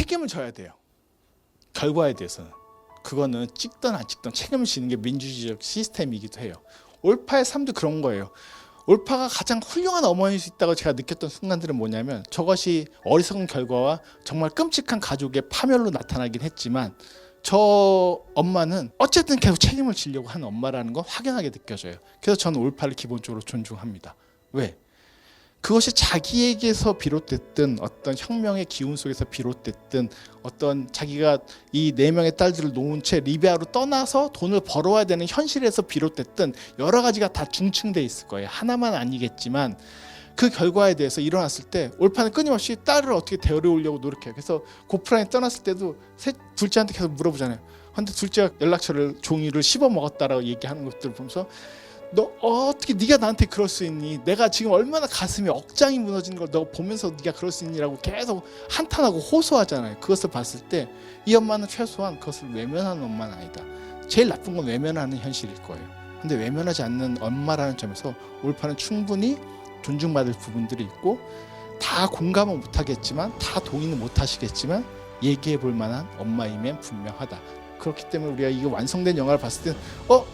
책임을 져야 돼요. 결과에 대해서는. 그거는 찍든 안 찍든 책임을 지는 게 민주주의적 시스템이기도 해요. 올파의 삶도 그런 거예요. 올파가 가장 훌륭한 어머니일 수 있다고 제가 느꼈던 순간들은 뭐냐면, 저것이 어리석은 결과와 정말 끔찍한 가족의 파멸로 나타나긴 했지만 저 엄마는 어쨌든 계속 책임을 지려고 하는 엄마라는 건 확연하게 느껴져요. 그래서 저는 올파를 기본적으로 존중합니다. 왜? 그것이 자기에게서 비롯됐든 어떤 혁명의 기운 속에서 비롯됐든 어떤 자기가 이 4명의 딸들을 놓은 채 리비아로 떠나서 돈을 벌어와야 되는 현실에서 비롯됐든 여러 가지가 다 중층돼 있을 거예요. 하나만 아니겠지만 그 결과에 대해서 일어났을 때 올파는 끊임없이 딸을 어떻게 데려오려고 노력해요. 그래서 고프란이 떠났을 때도 둘째한테 계속 물어보잖아요. 근데 둘째가 연락처를 종이를 씹어 먹었다라고 얘기하는 것들을 보면서 너 어떻게 네가 나한테 그럴 수 있니? 내가 지금 얼마나 가슴이 억장이 무너지는 걸 너 보면서 네가 그럴 수 있니라고 계속 한탄하고 호소하잖아요. 그것을 봤을 때 이 엄마는 최소한 그것을 외면하는 엄마는 아니다. 제일 나쁜 건 외면하는 현실일 거예요. 근데 외면하지 않는 엄마라는 점에서 올파는 충분히 존중받을 부분들이 있고, 다 공감은 못하겠지만 다 동의는 못하시겠지만 얘기해 볼 만한 엄마임엔 분명하다. 그렇기 때문에 우리가 이거 완성된 영화를 봤을 때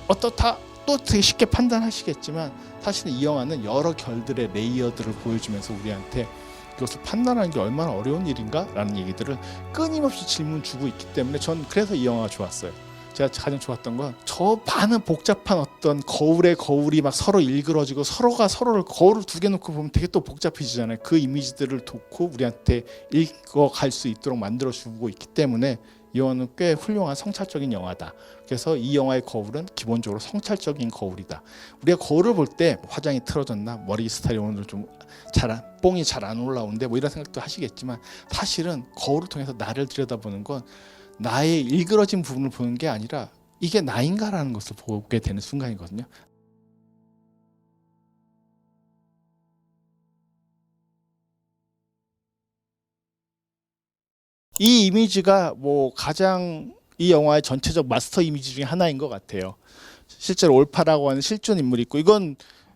어떻다? 또 되게 쉽게 판단하시겠지만 사실은 이 영화는 여러 결들의 레이어들을 보여주면서 우리한테 이것을 판단하는 게 얼마나 어려운 일인가 라는 얘기들을 끊임없이 질문 주고 있기 때문에 전 그래서 이 영화가 좋았어요. 제가 가장 좋았던 건 저 많은 복잡한 어떤 거울에 거울이 막 서로 일그러지고 서로가 서로를 거울을 두 개 놓고 보면 되게 또 복잡해지잖아요. 그 이미지들을 놓고 우리한테 읽어갈 수 있도록 만들어주고 있기 때문에 이 영화는 꽤 훌륭한 성찰적인 영화다. 그래서 이 영화의 거울은 기본적으로 성찰적인 거울이다. 우리가 거울을 볼 때 화장이 틀어졌나, 머리 스타일이 오늘 좀 뽕이 잘 안 올라오는데 뭐 이런 생각도 하시겠지만, 사실은 거울을 통해서 나를 들여다보는 건 나의 일그러진 부분을 보는 게 아니라 이게 나인가라는 것을 보게 되는 순간이거든요. 이 이미지가 뭐 가장 이 영화의 전체적 마스터 이미지 중에 하나인 것 같아요. 실제로 올파라고 하는 실존 인물이 있고, 이건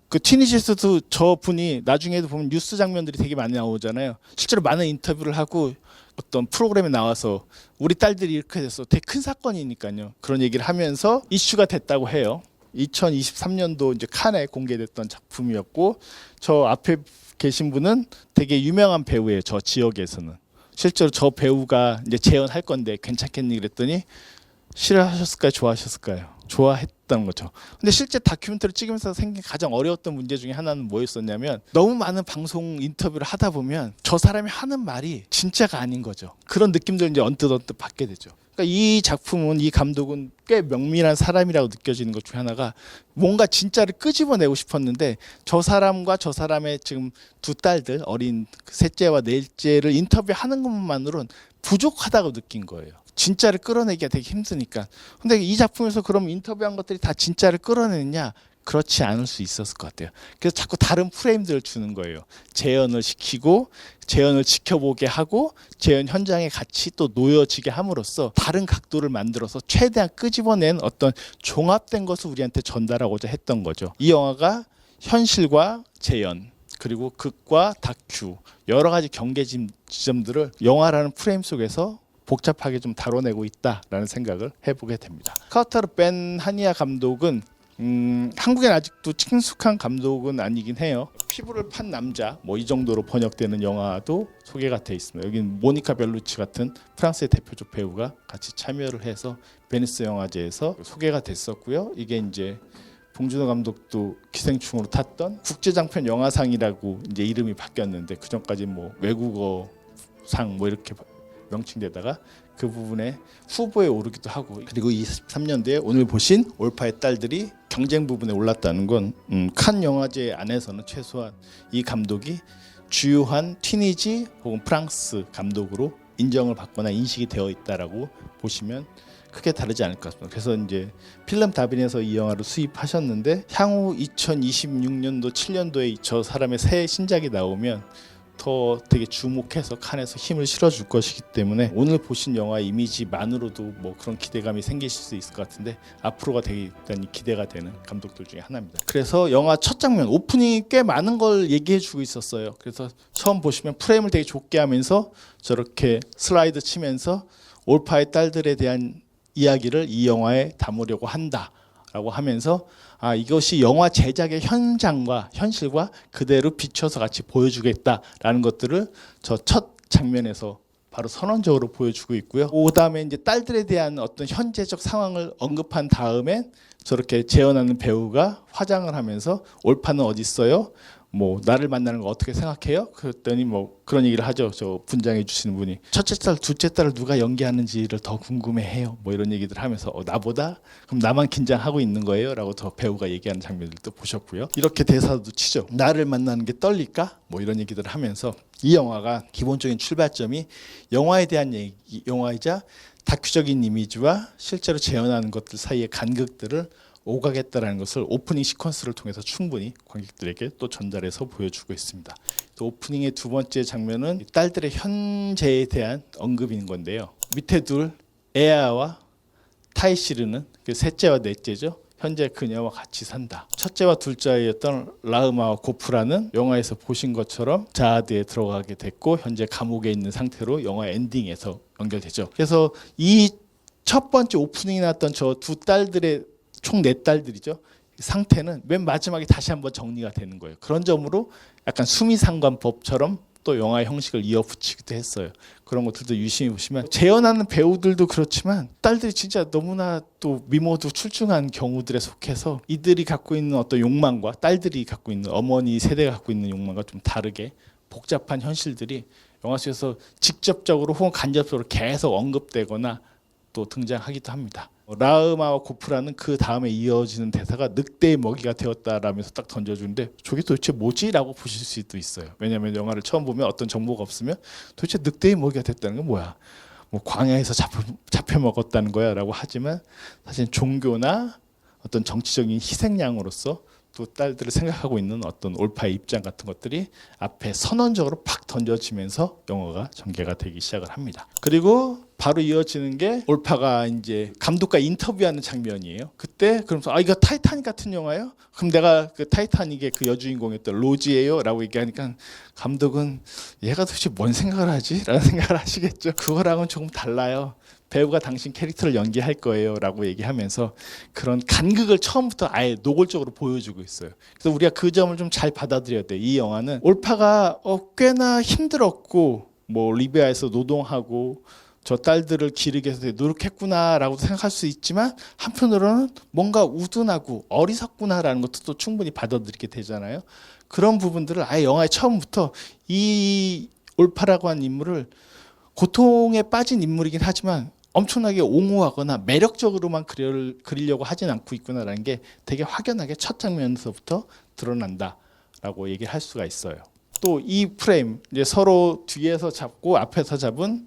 그 티니시스도 저분이 나중에도 보면 뉴스 장면들이 되게 많이 나오잖아요. 실제로 많은 인터뷰를 하고 어떤 프로그램에 나와서 우리 딸들이 이렇게 됐어, 되게 큰 사건이니까요. 그런 얘기를 하면서 이슈가 됐다고 해요. 2023년도 이제 칸에 공개됐던 작품이었고, 저 앞에 계신 분은 되게 유명한 배우예요. 저 지역에서는. 실제로 저 배우가 이제 재연할 건데 괜찮겠니 그랬더니 싫어하셨을까요? 좋아하셨을까요? 좋아했던 거죠. 근데 실제 다큐멘터리 찍으면서 생긴 가장 어려웠던 문제 중에 하나는 뭐였었냐면, 너무 많은 방송 인터뷰를 하다 보면 저 사람이 하는 말이 진짜가 아닌 거죠. 그런 느낌들 이제 언뜻 받게 되죠. 그러니까 이 작품은, 이 감독은 꽤 명밀한 사람이라고 느껴지는 것 중에 하나가, 뭔가 진짜를 끄집어내고 싶었는데 저 사람과 저 사람의 지금 두 딸들, 어린 셋째와 넷째를 인터뷰하는 것만으로는 부족하다고 느낀 거예요. 진짜를 끌어내기가 되게 힘드니까. 근데 이 작품에서 그럼 인터뷰한 것들이 다 진짜를 끌어내느냐? 그렇지 않을 수 있었을 것 같아요. 그래서 자꾸 다른 프레임들을 주는 거예요. 재현을 시키고 재현을 지켜보게 하고 재현 현장에 같이 또 놓여지게 함으로써 다른 각도를 만들어서 최대한 끄집어낸 어떤 종합된 것을 우리한테 전달하고자 했던 거죠. 이 영화가 현실과 재현, 그리고 극과 다큐, 여러 가지 경계 지점들을 영화라는 프레임 속에서 복잡하게 좀 다뤄내고 있다라는 생각을 해보게 됩니다. 카우타르 벤 하니아 감독은 한국엔 아직도 친숙한 감독은 아니긴 해요. 피부를 판 남자, 뭐 이 정도로 번역되는 영화도 소개가 돼 있습니다. 여기는 모니카 벨루치 같은 프랑스의 대표적 배우가 같이 참여를 해서 베니스 영화제에서 소개가 됐었고요. 이게 이제 봉준호 감독도 기생충으로 탔던 국제장편 영화상이라고 이제 이름이 바뀌었는데, 그 전까지 뭐 외국어상 뭐 이렇게 명칭되다가 그 부분에 후보에 오르기도 하고, 그리고 23년도에 오늘 보신 올파의 딸들이 경쟁 부분에 올랐다는 건 칸 영화제 안에서는 최소한 이 감독이 주요한 튀니지 혹은 프랑스 감독으로 인정을 받거나 인식이 되어 있다라고 보시면 크게 다르지 않을 것 같습니다. 그래서 이제 필름 다빈에서 이 영화를 수입하셨는데, 향후 2026년도 7년도에 저 사람의 새 신작이 나오면 더 되게 주목해서 칸에서 힘을 실어줄 것이기 때문에 오늘 보신 영화 이미지만으로도 뭐 그런 기대감이 생기실 수 있을 것 같은데 앞으로가 되게 대단히 기대가 되는 감독들 중에 하나입니다. 그래서 영화 첫 장면 오프닝이 꽤 많은 걸 얘기해주고 있었어요. 그래서 처음 보시면 프레임을 되게 좁게 하면서 저렇게 슬라이드 치면서 올파의 딸들에 대한 이야기를 이 영화에 담으려고 한다라고 하면서 이것이 영화 제작의 현장과 현실과 그대로 비춰서 같이 보여주겠다라는 것들을 저 첫 장면에서 바로 선언적으로 보여주고 있고요. 그다음에 이제 딸들에 대한 어떤 현재적 상황을 언급한 다음에 저렇게 재현하는 배우가 화장을 하면서 올파는 어디 있어요? 뭐 나를 만나는 거 어떻게 생각해요? 그랬더니 뭐 그런 얘기를 하죠. 저 분장해 주시는 분이 첫째 딸, 둘째 딸을 누가 연기하는지를 더 궁금해해요. 뭐 이런 얘기들 하면서 나보다 그럼 나만 긴장하고 있는 거예요?라고 더 배우가 얘기하는 장면들도 보셨고요. 이렇게 대사도 치죠. 나를 만나는 게 떨릴까? 뭐 이런 얘기들을 하면서 이 영화가 기본적인 출발점이 영화에 대한 얘기, 영화이자 다큐적인 이미지와 실제로 재현하는 것들 사이의 간극들을 오가겠다라는 것을 오프닝 시퀀스를 통해서 충분히 관객들에게 또 전달해서 보여주고 있습니다. 또 오프닝의 두 번째 장면은 딸들의 현재에 대한 언급인 건데요. 밑에 둘 에아와 타이시르는 그 셋째와 넷째죠. 현재 그녀와 같이 산다. 첫째와 둘째였던 라흐마와 고프라는 영화에서 보신 것처럼 자아드에 들어가게 됐고 현재 감옥에 있는 상태로 영화 엔딩에서 연결되죠. 그래서 이 첫 번째 오프닝이 나왔던 저 두 딸들의 총 4딸들이죠. 상태는 맨 마지막에 다시 한번 정리가 되는 거예요. 그런 점으로 약간 수미상관법처럼 또 영화의 형식을 이어붙이기도 했어요. 그런 것들도 유심히 보시면 재현하는 배우들도 그렇지만 딸들이 진짜 너무나 또 미모도 출중한 경우들에 속해서 이들이 갖고 있는 어떤 욕망과 딸들이 갖고 있는 어머니 세대가 갖고 있는 욕망과 좀 다르게 복잡한 현실들이 영화 속에서 직접적으로 혹은 간접적으로 계속 언급되거나 또 등장하기도 합니다. 라흐마와 고프라는 그 다음에 이어지는 대사가 늑대의 먹이가 되었다라면서 딱 던져주는데 저게 도대체 뭐지? 라고 보실 수도 있어요. 왜냐하면 영화를 처음 보면 어떤 정보가 없으면 도대체 늑대의 먹이가 됐다는 건 뭐야? 뭐 광야에서 잡혀 먹었다는 거야 라고 하지만 사실 종교나 어떤 정치적인 희생양으로서 또 딸들을 생각하고 있는 어떤 올파의 입장 같은 것들이 앞에 선언적으로 팍 던져지면서 영화가 전개가 되기 시작을 합니다. 그리고 바로 이어지는 게 올파가 이제 감독과 인터뷰하는 장면이에요. 그때 그러면서 이거 타이타닉 같은 영화예요? 그럼 내가 그 타이타닉의 그 여주인공이었던 로지예요라고 얘기하니까 감독은 얘가 도대체 뭔 생각을 하지? 라는 생각을 하시겠죠. 그거랑은 조금 달라요. 배우가 당신 캐릭터를 연기할 거예요 라고 얘기하면서 그런 간극을 처음부터 아예 노골적으로 보여주고 있어요. 그래서 우리가 그 점을 좀 잘 받아들여야 돼요. 이 영화는 올파가 꽤나 힘들었고 뭐 리비아에서 노동하고 저 딸들을 기르기 위해서 노력했구나라고 생각할 수 있지만 한편으로는 뭔가 우둔하고 어리석구나라는 것도 또 충분히 받아들이게 되잖아요. 그런 부분들을 아예 영화의 처음부터 이 올파라고 하는 인물을 고통에 빠진 인물이긴 하지만 엄청나게 옹호하거나 매력적으로만 그리려고 하진 않고 있구나라는 게 되게 확연하게 첫 장면에서부터 드러난다라고 얘기를 할 수가 있어요. 또 이 프레임 이제 서로 뒤에서 잡고 앞에서 잡은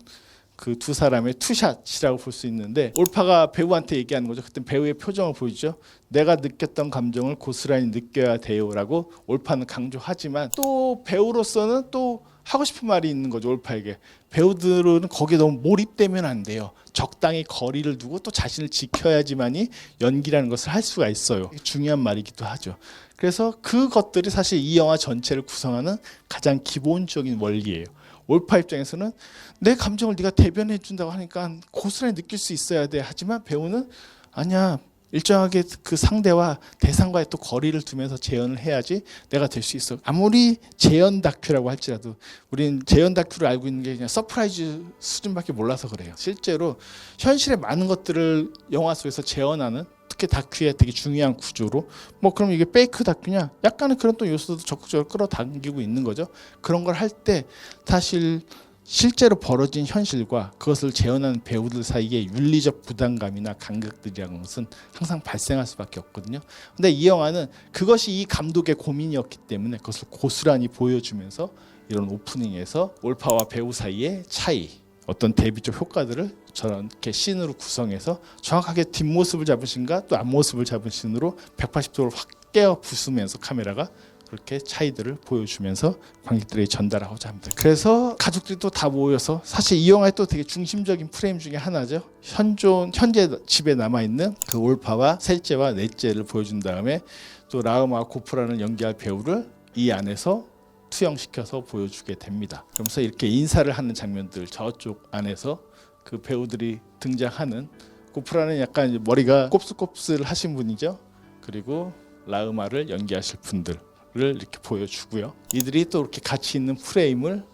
그 두 사람의 투샷이라고 볼 수 있는데 올파가 배우한테 얘기하는 거죠. 그때 배우의 표정을 보이죠. 내가 느꼈던 감정을 고스란히 느껴야 돼요라고 올파는 강조하지만 또 배우로서는 또 하고 싶은 말이 있는 거죠. 올파에게. 배우들은 거기에 너무 몰입되면 안 돼요. 적당히 거리를 두고 또 자신을 지켜야지만이 연기라는 것을 할 수가 있어요. 중요한 말이기도 하죠. 그래서 그것들이 사실 이 영화 전체를 구성하는 가장 기본적인 원리예요. 올파 입장에서는 내 감정을 네가 대변해 준다고 하니까 고스란히 느낄 수 있어야 돼. 하지만 배우는 아니야. 일정하게 그 상대와 대상과의 또 거리를 두면서 재현을 해야지 내가 될 수 있어. 아무리 재현 다큐라고 할지라도 우리는 재현 다큐를 알고 있는 게 그냥 서프라이즈 수준밖에 몰라서 그래요. 실제로 현실의 많은 것들을 영화 속에서 재현하는 특히 다큐의 되게 중요한 구조로 뭐 그럼 이게 페이크 다큐냐? 약간의 그런 또 요소도 적극적으로 끌어당기고 있는 거죠. 그런 걸 할 때 사실 실제로 벌어진 현실과 그것을 재현하는 배우들 사이의 윤리적 부담감이나 간극들이라는 것은 항상 발생할 수밖에 없거든요. 근데 이 영화는 그것이 이 감독의 고민이었기 때문에 그것을 고스란히 보여주면서 이런 오프닝에서 올파와 배우 사이의 차이, 어떤 대비적 효과들을 저렇게 씬으로 구성해서 정확하게 뒷모습을 잡으신가 또 앞모습을 잡은 씬으로 180도를 확 깨어 부수면서 카메라가 그렇게 차이들을 보여주면서 관객들에게 전달하고자 합니다. 그래서 가족들이 또 다 모여서 사실 이 영화의 또 되게 중심적인 프레임 중에 하나죠. 현재 집에 남아있는 그 올파와 셋째와 넷째를 보여준 다음에 또 라흐마와 고프란을 연기할 배우를 이 안에서 투영시켜서 보여주게 됩니다. 그러면서 이렇게 인사를 하는 장면들 저쪽 안에서 그 배우들이 등장하는 고프란은 약간 이제 머리가 곱슬곱슬 하신 분이죠. 그리고 라흐마를 연기하실 분들을 이렇게 보여주고요. 이들이 또 이렇게 같이 있는 프레임을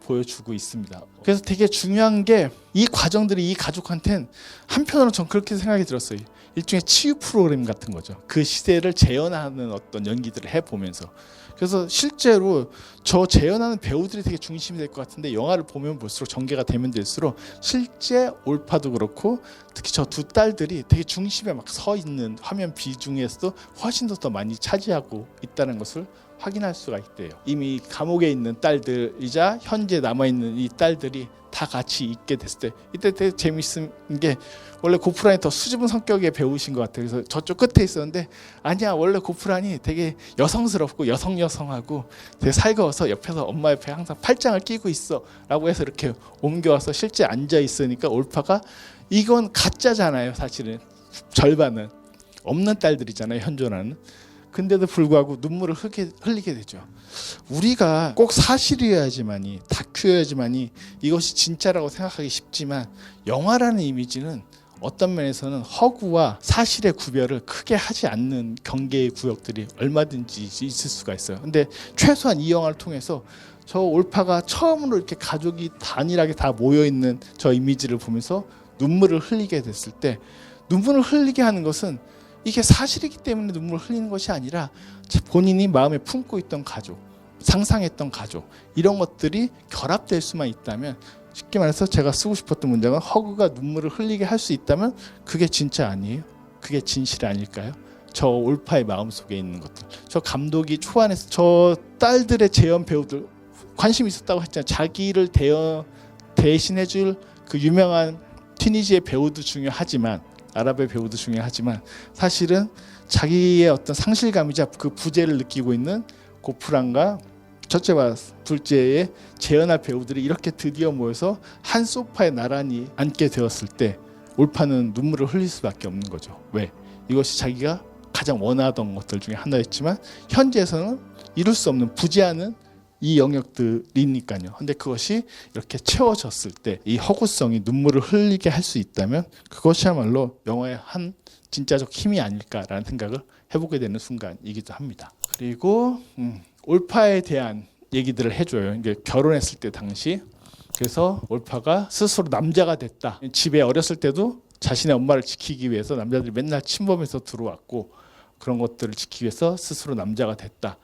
보여주고 있습니다. 그래서 되게 중요한 게 이 과정들이 이 가족한테는 한편으로는 전 그렇게 생각이 들었어요. 일종의 치유 프로그램 같은 거죠. 그 시대를 재현하는 어떤 연기들을 해보면서. 그래서 실제로 저 재현하는 배우들이 되게 중심이 될 것 같은데 영화를 보면 볼수록 전개가 되면 될수록 실제 올파도 그렇고 특히 저 두 딸들이 되게 중심에 막 서 있는 화면 비중에서도 훨씬 더 많이 차지하고 있다는 것을 확인할 수가 있대요. 이미 감옥에 있는 딸들이자 현재 남아있는 이 딸들이 다 같이 있게 됐을 때 이때 되게 재밌는 게 원래 고프란이 더 수줍은 성격의 배우신 것 같아요. 그래서 저쪽 끝에 있었는데 아니야 원래 고프란이 되게 여성스럽고 여성하고 되게 살가워서 옆에서 엄마 옆에 항상 팔짱을 끼고 있어 라고 해서 이렇게 옮겨와서 실제 앉아 있으니까 올파가 이건 가짜잖아요. 사실은 절반은 없는 딸들이잖아요. 현존하는. 근데도 불구하고 눈물을 흘리게 되죠. 우리가 꼭 사실이어야지만이 다큐여야지만이 이것이 진짜라고 생각하기 쉽지만 영화라는 이미지는 어떤 면에서는 허구와 사실의 구별을 크게 하지 않는 경계의 구역들이 얼마든지 있을 수가 있어요. 근데 최소한 이 영화를 통해서 저 올파가 처음으로 이렇게 가족이 단일하게 다 모여있는 저 이미지를 보면서 눈물을 흘리게 됐을 때 눈물을 흘리게 하는 것은 이게 사실이기 때문에 눈물을 흘리는 것이 아니라 본인이 마음에 품고 있던 가족, 상상했던 가족 이런 것들이 결합될 수만 있다면 쉽게 말해서 제가 쓰고 싶었던 문장은 허구가 눈물을 흘리게 할 수 있다면 그게 진짜 아니에요? 그게 진실이 아닐까요? 저 올파의 마음속에 있는 것들 저 감독이 초안에서 저 딸들의 재연 배우들 관심 있었다고 했잖아요. 자기를 대신해줄 그 유명한 튀니지의 배우도 중요하지만 아랍의 배우도 중요하지만 사실은 자기의 어떤 상실감이자 그 부재를 느끼고 있는 고프란과 첫째와 둘째의 재현할 배우들이 이렇게 드디어 모여서 한 소파에 나란히 앉게 되었을 때 올파는 눈물을 흘릴 수밖에 없는 거죠. 왜? 이것이 자기가 가장 원하던 것들 중에 하나였지만 현재에서는 이룰 수 없는 부재하는 이 영역들이니까요. 근데 그것이 이렇게 채워졌을 때 이 허구성이 눈물을 흘리게 할 수 있다면 그것이야말로 영화의 한 진짜적 힘이 아닐까라는 생각을 해보게 되는 순간이기도 합니다. 그리고 올파에 대한 얘기들을 해줘요. 이게 결혼했을 때 당시 그래서 올파가 스스로 남자가 됐다. 집에 어렸을 때도 자신의 엄마를 지키기 위해서 남자들이 맨날 침범해서 들어왔고 그런 것들을 지키기 위해서 스스로 남자가 됐다.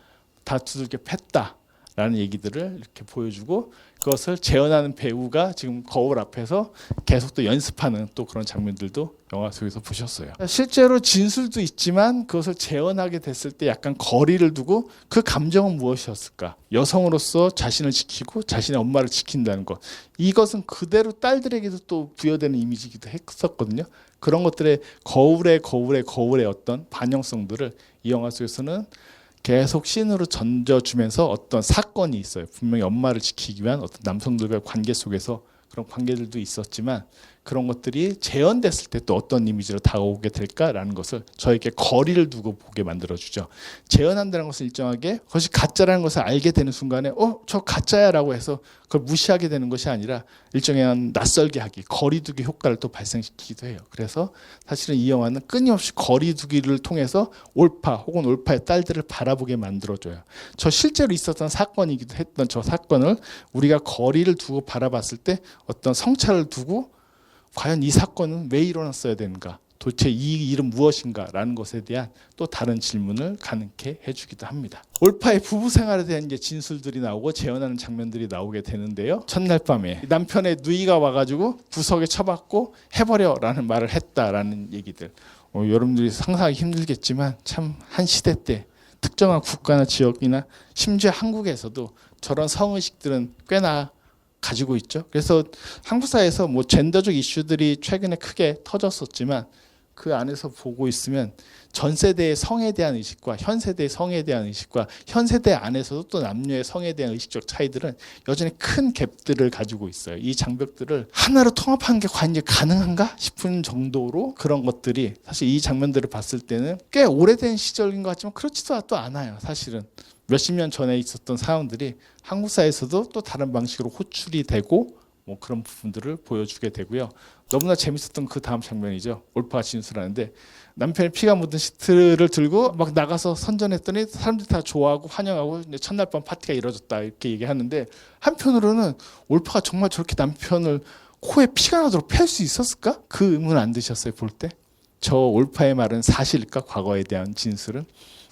다 두들겨 팼다. 라는 얘기들을 이렇게 보여주고 그것을 재현하는 배우가 지금 거울 앞에서 계속 또 연습하는 또 그런 장면들도 영화 속에서 보셨어요. 실제로 진술도 있지만 그것을 재현하게 됐을 때 약간 거리를 두고 그 감정은 무엇이었을까? 여성으로서 자신을 지키고 자신의 엄마를 지킨다는 것. 이것은 그대로 딸들에게도 또 부여되는 이미지이기도 했었거든요. 그런 것들의 거울의 어떤 반영성들을 이 영화 속에서는 계속 씬으로 던져주면서 어떤 사건이 있어요. 분명히 엄마를 지키기 위한 어떤 남성들과의 관계 속에서 그런 관계들도 있었지만 그런 것들이 재현됐을 때 또 어떤 이미지로 다가오게 될까라는 것을 저에게 거리를 두고 보게 만들어주죠. 재현한다는 것은 일정하게 그것이 가짜라는 것을 알게 되는 순간에 저 가짜야 라고 해서 그걸 무시하게 되는 것이 아니라 일정한 낯설게 하기, 거리두기 효과를 또 발생시키기도 해요. 그래서 사실은 이 영화는 끊임없이 거리두기를 통해서 올파 혹은 올파의 딸들을 바라보게 만들어줘요. 저 실제로 있었던 사건이기도 했던 저 사건을 우리가 거리를 두고 바라봤을 때 어떤 성찰을 두고 과연 이 사건은 왜 일어났어야 되는가? 도대체 이 일은 무엇인가? 라는 것에 대한 또 다른 질문을 가능케 해주기도 합니다. 올파의 부부 생활에 대한 이제 진술들이 나오고 재현하는 장면들이 나오게 되는데요. 첫날 밤에 남편의 누이가 와가지고 구석에 처박고 해버려라는 말을 했다라는 얘기들. 여러분들이 상상하기 힘들겠지만 참 한 시대 때 특정한 국가나 지역이나 심지어 한국에서도 저런 성의식들은 꽤나 가지고 있죠. 그래서 한국 사회에서 뭐 젠더적 이슈들이 최근에 크게 터졌었지만 그 안에서 보고 있으면 전 세대의 성에 대한 의식과 현 세대의 성에 대한 의식과 현 세대 안에서도 또 남녀의 성에 대한 의식적 차이들은 여전히 큰 갭들을 가지고 있어요. 이 장벽들을 하나로 통합하는 게 과연 가능한가 싶은 정도로 그런 것들이 사실 이 장면들을 봤을 때는 꽤 오래된 시절인 것 같지만 그렇지도 또 않아요. 사실은 몇십 년 전에 있었던 상황들이 한국 사회에서도 또 다른 방식으로 호출이 되고 뭐 그런 부분들을 보여주게 되고요. 너무나 재밌었던 그 다음 장면이죠. 올파가 진술하는데 남편이 피가 묻은 시트를 들고 막 나가서 선전했더니 사람들이 다 좋아하고 환영하고 첫날 밤 파티가 이루어졌다 이렇게 얘기하는데 한편으로는 올파가 정말 저렇게 남편을 코에 피가 나도록 팰 수 있었을까? 그 의문 안 드셨어요 볼 때? 저 올파의 말은 사실일까? 과거에 대한 진술은?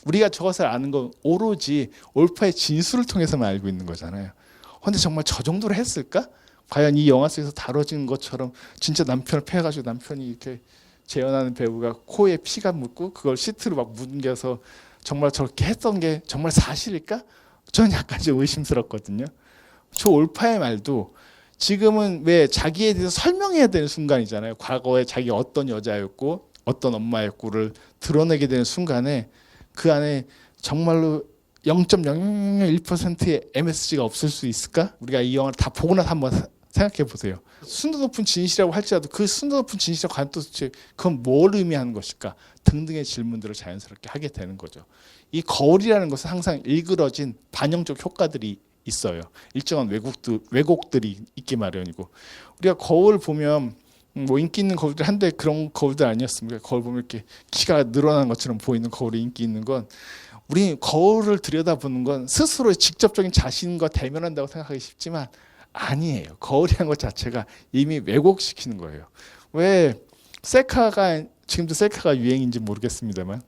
우리가 저것을 아는 건 오로지 올파의 진술을 통해서만 알고 있는 거잖아요. 근데 정말 저 정도로 했을까? 과연 이 영화 속에서 다뤄진 것처럼 진짜 남편을 패가지고 남편이 이렇게 재현하는 배우가 코에 피가 묻고 그걸 시트로 막 뭉겨서 정말 저렇게 했던 게 정말 사실일까? 저는 약간 좀 의심스럽거든요. 저 올파의 말도 지금은 왜 자기에 대해서 설명해야 되는 순간이잖아요. 과거에 자기가 어떤 여자였고 어떤 엄마였고를 드러내게 되는 순간에 그 안에 정말로 0.001%의 MSG가 없을 수 있을까? 우리가 이 영화를 다 보고 나서 한번 생각해 보세요. 순도 높은 진실이라고 할지라도 그 순도 높은 진실과 과연 또 그건 뭘 의미하는 것일까? 등등의 질문들을 자연스럽게 하게 되는 거죠. 이 거울이라는 것은 항상 일그러진 반영적 효과들이 있어요. 일정한 왜곡들이 있기 마련이고 우리가 거울 보면 뭐 인기 있는 거울들 한데 그런 거울들 아니었습니까? 거울 보면 이렇게 키가 늘어난 것처럼 보이는 거울이 인기 있는 건 우리 거울을 들여다보는 건 스스로의 직접적인 자신과 대면한다고 생각하기 쉽지만 아니에요. 거울이라는 것 자체가 이미 왜곡시키는 거예요. 왜 셀카가 지금도 셀카가 유행인지 모르겠습니다만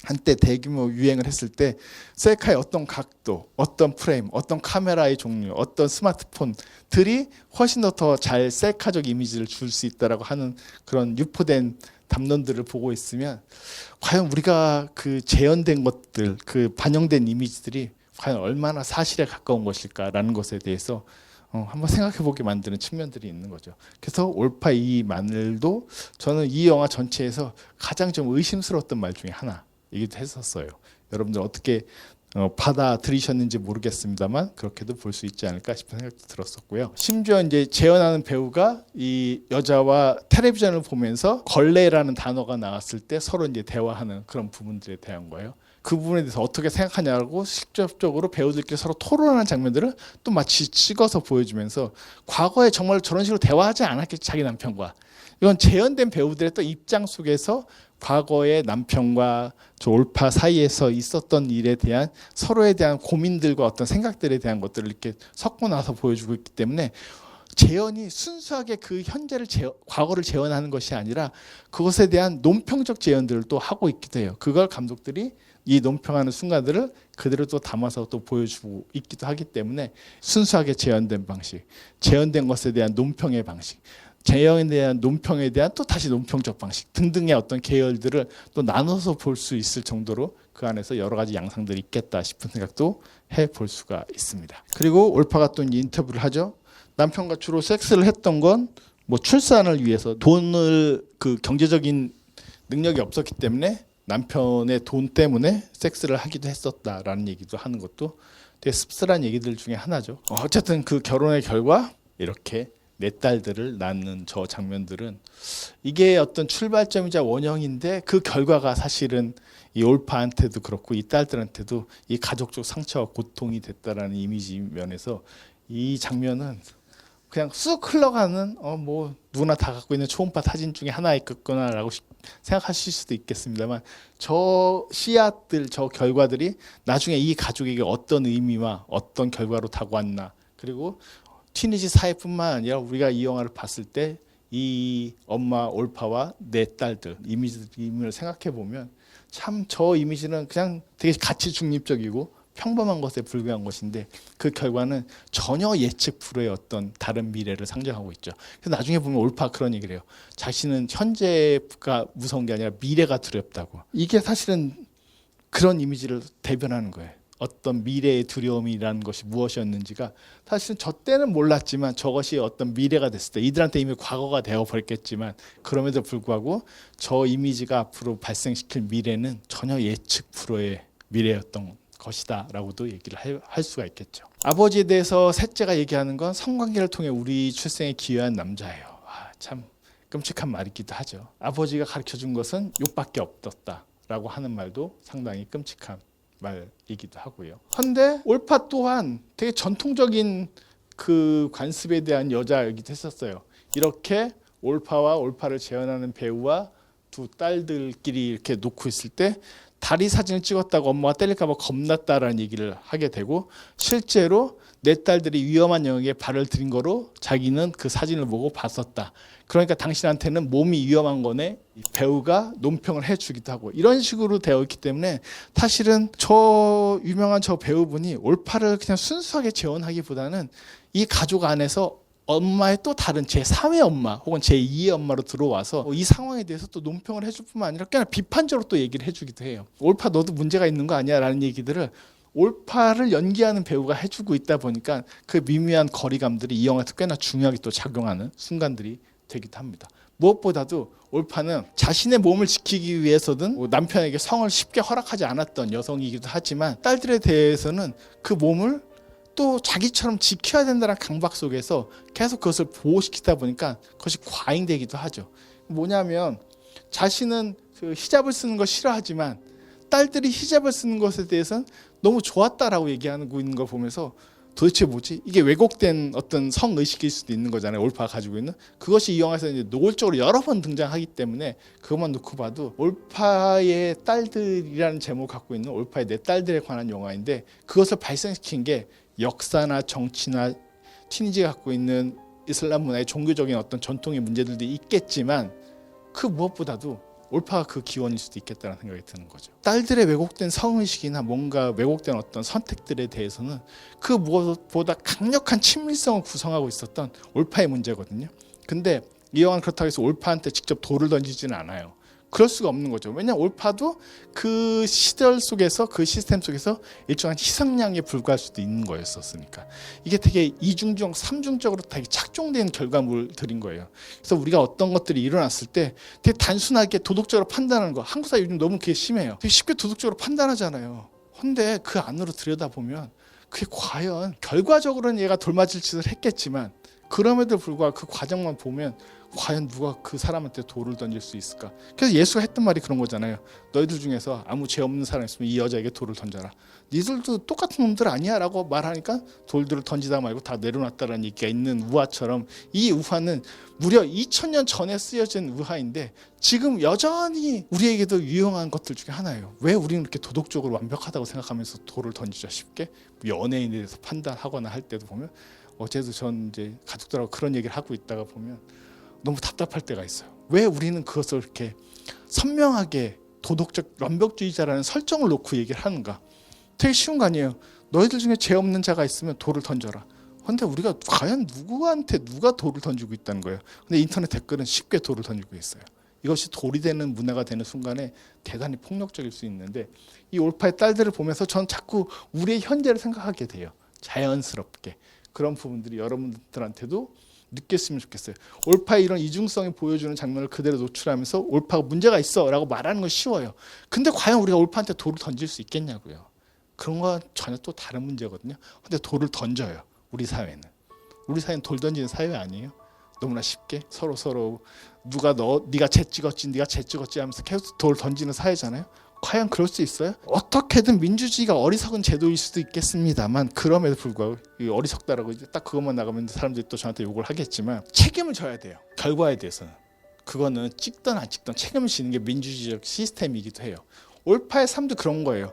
한때 대규모 유행을 했을 때 셀카의 어떤 각도, 어떤 프레임, 어떤 카메라의 종류, 어떤 스마트폰들이 훨씬 더 잘 셀카적 이미지를 줄 수 있다라고 하는 그런 유포된 담론들을 보고 있으면 과연 우리가 그 재현된 것들, 그 반영된 이미지들이 과연 얼마나 사실에 가까운 것일까라는 것에 대해서 한번 생각해보게 만드는 측면들이 있는 거죠. 그래서 올파 이 말도 저는 이 영화 전체에서 가장 좀 의심스러웠던 말 중에 하나이기도 했었어요. 여러분들 어떻게 받아들이셨는지 모르겠습니다만 그렇게도 볼 수 있지 않을까 싶은 생각도 들었었고요. 심지어 이제 재현하는 배우가 이 여자와 텔레비전을 보면서 걸레라는 단어가 나왔을 때 서로 이제 대화하는 그런 부분들에 대한 거예요. 그 부분에 대해서 어떻게 생각하냐고 직접적으로 배우들끼리 서로 토론하는 장면들을 또 마치 찍어서 보여주면서 과거에 정말 저런 식으로 대화하지 않았겠지 자기 남편과. 이건 재현된 배우들의 또 입장 속에서 과거의 남편과 저 올파 사이에서 있었던 일에 대한 서로에 대한 고민들과 어떤 생각들에 대한 것들을 이렇게 섞고 나서 보여주고 있기 때문에 재현이 순수하게 그 현재를 과거를 재현하는 것이 아니라 그것에 대한 논평적 재현들을 또 하고 있기도 해요. 그걸 감독들이 이 논평하는 순간들을 그대로 또 담아서 또 보여주고 있기도 하기 때문에 순수하게 재현된 방식, 재현된 것에 대한 논평의 방식, 재현에 대한 논평에 대한 또 다시 논평적 방식 등등의 어떤 계열들을 또 나눠서 볼 수 있을 정도로 그 안에서 여러 가지 양상들이 있겠다 싶은 생각도 해볼 수가 있습니다. 그리고 올파가 또 인터뷰를 하죠. 남편과 주로 섹스를 했던 건 뭐 출산을 위해서 돈을 그 경제적인 능력이 없었기 때문에 남편의 돈 때문에 섹스를 하기도 했었다라는 얘기도 하는 것도 되게 씁쓸한 얘기들 중에 하나죠. 어쨌든 그 결혼의 결과 이렇게 내 딸들을 낳는 저 장면들은 이게 어떤 출발점이자 원형인데 그 결과가 사실은 이 올파한테도 그렇고 이 딸들한테도 이 가족적 상처와 고통이 됐다라는 이미지 면에서 이 장면은 그냥 쑥 흘러가는 뭐 누구나 다 갖고 있는 초음파 사진 중에 하나였겠구나라고 생각하실 수도 있겠습니다만 저 씨앗들, 저 결과들이 나중에 이 가족에게 어떤 의미와 어떤 결과로 다가왔나 그리고 티니지 사회뿐만 아니라 우리가 이 영화를 봤을 때 이 엄마 올파와 내 딸들 이미지를 생각해 보면 참 저 이미지는 그냥 되게 가치 중립적이고 평범한 것에 불과한 것인데 그 결과는 전혀 예측 불허의 어떤 다른 미래를 상징하고 있죠. 그래서 나중에 보면 올파 그런 얘기를 해요. 자신은 현재가 무서운 게 아니라 미래가 두렵다고. 이게 사실은 그런 이미지를 대변하는 거예요. 어떤 미래의 두려움이라는 것이 무엇이었는지가 사실은 저 때는 몰랐지만 저것이 어떤 미래가 됐을 때 이들한테 이미 과거가 되어버렸겠지만 그럼에도 불구하고 저 이미지가 앞으로 발생시킬 미래는 전혀 예측 불허의 미래였던 것이다 라고도 얘기를 할 수가 있겠죠. 아버지에 대해서 셋째가 얘기하는 건 성관계를 통해 우리 출생에 기여한 남자예요. 참 끔찍한 말이기도 하죠. 아버지가 가르쳐준 것은 욕밖에 없었다 라고 하는 말도 상당히 끔찍한 말이기도 하고요. 그런데 올파 또한 되게 전통적인 그 관습에 대한 여자이기도 했었어요. 이렇게 올파와 올파를 재현하는 배우와 두 딸들끼리 이렇게 놓고 있을 때 다리 사진을 찍었다고 엄마가 때릴까 봐 겁났다라는 얘기를 하게 되고 실제로 내 딸들이 위험한 영역에 발을 들인 거로 자기는 그 사진을 보고 봤었다. 그러니까 당신한테는 몸이 위험한 거네. 배우가 논평을 해주기도 하고 이런 식으로 되어 있기 때문에 사실은 저 유명한 저 배우분이 올파를 그냥 순수하게 재현하기보다는 이 가족 안에서 엄마의 또 다른 제3의 엄마 혹은 제2의 엄마로 들어와서 이 상황에 대해서 또 논평을 해줄 뿐만 아니라 그냥 비판적으로 또 얘기를 해주기도 해요. 올파 너도 문제가 있는 거 아니야 라는 얘기들을 올파를 연기하는 배우가 해주고 있다 보니까 그 미묘한 거리감들이 이 영화에서 꽤나 중요하게 또 작용하는 순간들이 되기도 합니다. 무엇보다도 올파는 자신의 몸을 지키기 위해서든 남편에게 성을 쉽게 허락하지 않았던 여성이기도 하지만 딸들에 대해서는 그 몸을 또 자기처럼 지켜야 된다는 강박 속에서 계속 그것을 보호시키다 보니까 그것이 과잉되기도 하죠. 뭐냐면 자신은 그 히잡을 쓰는 거 싫어하지만 딸들이 히잡을 쓰는 것에 대해서는 너무 좋았다라고 얘기하는 있는 걸 보면서 도대체 뭐지? 이게 왜곡된 어떤 성의식일 수도 있는 거잖아요. 올파가 가지고 있는. 그것이 이 영화에서 이제 노골적으로 여러 번 등장하기 때문에 그것만 놓고 봐도 올파의 딸들이라는 제목을 갖고 있는 올파의 내 딸들에 관한 영화인데 그것을 발생시킨 게 역사나 정치나 티니지가 갖고 있는 이슬람 문화의 종교적인 어떤 전통의 문제들도 있겠지만 그 무엇보다도 올파가 그 기원일 수도 있겠다는 생각이 드는 거죠. 딸들의 왜곡된 성의식이나 뭔가 왜곡된 어떤 선택들에 대해서는 그 무엇보다 강력한 친밀성을 구성하고 있었던 올파의 문제거든요. 근데 이 영화는 그렇다고 해서 올파한테 직접 돌을 던지지는 않아요. 그럴 수가 없는 거죠. 왜냐하면 올파도 그 시절 속에서 그 시스템 속에서 일정한 희생양에 불과할 수도 있는 거였었으니까 이게 되게 이중적, 삼중적으로 되게 착종된 결과물들인 거예요. 그래서 우리가 어떤 것들이 일어났을 때 되게 단순하게 도덕적으로 판단하는 거 한국 사회 요즘 너무 그게 심해요. 되게 쉽게 도덕적으로 판단하잖아요. 근데 그 안으로 들여다보면 그게 과연 결과적으로는 얘가 돌맞을 짓을 했겠지만 그럼에도 불구하고 그 과정만 보면 과연 누가 그 사람한테 돌을 던질 수 있을까? 그래서 예수가 했던 말이 그런 거잖아요. 너희들 중에서 아무 죄 없는 사람 있으면 이 여자에게 돌을 던져라. 니들도 똑같은 놈들 아니야? 라고 말하니까 돌들을 던지다 말고 다 내려놨다라는 얘기가 있는 우화처럼 이 우화는 무려 2000년 전에 쓰여진 우화인데 지금 여전히 우리에게도 유용한 것들 중에 하나예요. 왜 우리는 이렇게 도덕적으로 완벽하다고 생각하면서 돌을 던지죠? 쉽게 연예인에 대해서 판단하거나 할 때도 보면 어제도 전 이제 가족들하고 그런 얘기를 하고 있다가 보면 너무 답답할 때가 있어요. 왜 우리는 그것을 이렇게 선명하게 도덕적 완벽주의자라는 설정을 놓고 얘기를 하는가? 되게 쉬운 거 아니에요. 너희들 중에 죄 없는 자가 있으면 돌을 던져라. 근데 우리가 과연 누구한테 누가 돌을 던지고 있다는 거예요. 근데 인터넷 댓글은 쉽게 돌을 던지고 있어요. 이것이 돌이 되는 문화가 되는 순간에 대단히 폭력적일 수 있는데 이 올파의 딸들을 보면서 저는 자꾸 우리의 현재를 생각하게 돼요. 자연스럽게. 그런 부분들이 여러분들한테도 느꼈으면 좋겠어요. 올파의 이런 이중성이 보여주는 장면을 그대로 노출하면서 올파가 문제가 있어 라고 말하는 건 쉬워요. 근데 과연 우리가 올파한테 돌을 던질 수 있겠냐고요. 그런 건 전혀 또 다른 문제거든요. 근데 돌을 던져요. 우리 사회는. 우리 사회는 돌 던지는 사회 아니에요? 너무나 쉽게 서로 누가 네가 쟤 찍었지 네가 쟤 찍었지 하면서 계속 돌 던지는 사회잖아요. 과연 그럴 수 있어요? 어떻게든 민주주의가 어리석은 제도일 수도 있겠습니다만 그럼에도 불구하고 어리석다라고 이제 딱 그것만 나가면 사람들이 또 저한테 욕을 하겠지만 책임을 져야 돼요. 결과에 대해서는. 그거는 찍든 안 찍든 책임을 지는 게 민주주의적 시스템이기도 해요. 올파의 삶도 그런 거예요.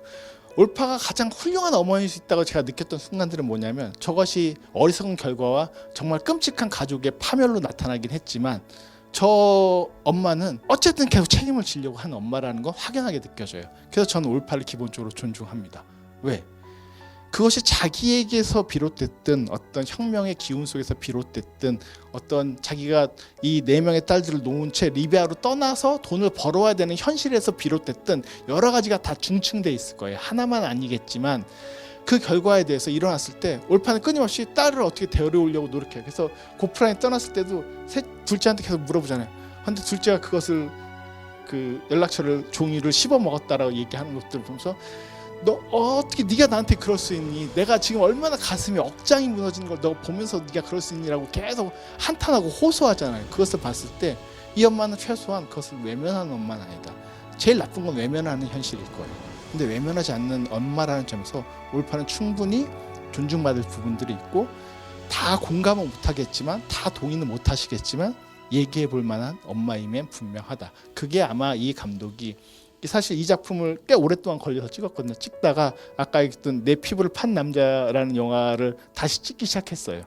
올파가 가장 훌륭한 어머니일 수 있다고 제가 느꼈던 순간들은 뭐냐면 저것이 어리석은 결과와 정말 끔찍한 가족의 파멸로 나타나긴 했지만 저 엄마는 어쨌든 계속 책임을 지려고 하는 엄마라는 건 확연하게 느껴져요. 그래서 저는 올파를 기본적으로 존중합니다. 왜? 그것이 자기에게서 비롯됐든 어떤 혁명의 기운 속에서 비롯됐든 어떤 자기가 이 4명의 딸들을 놓은 채 리비아로 떠나서 돈을 벌어와야 되는 현실에서 비롯됐든 여러 가지가 다 중층돼 있을 거예요. 하나만 아니겠지만 그 결과에 대해서 일어났을 때 올파는 끊임없이 딸을 어떻게 데려오려고 노력해요. 그래서 고프란이 떠났을 때도 둘째한테 계속 물어보잖아요. 근데 둘째가 그것을 그 연락처를 종이를 씹어 먹었다라고 얘기하는 것들을 보면서 너 어떻게 네가 나한테 그럴 수 있니? 내가 지금 얼마나 가슴이 억장이 무너지는 걸 너 보면서 네가 그럴 수 있니라고 계속 한탄하고 호소하잖아요. 그것을 봤을 때 이 엄마는 최소한 그것을 외면하는 엄마는 아니다. 제일 나쁜 건 외면하는 현실일 거예요. 근데 외면하지 않는 엄마라는 점에서 올파는 충분히 존중받을 부분들이 있고 다 공감은 못하겠지만 다 동의는 못하시겠지만 얘기해 볼 만한 엄마임엔 분명하다. 그게 아마 이 감독이 사실 이 작품을 꽤 오랫동안 걸려서 찍었거든요. 찍다가 아까 얘기했던 내 피부를 판 남자라는 영화를 다시 찍기 시작했어요.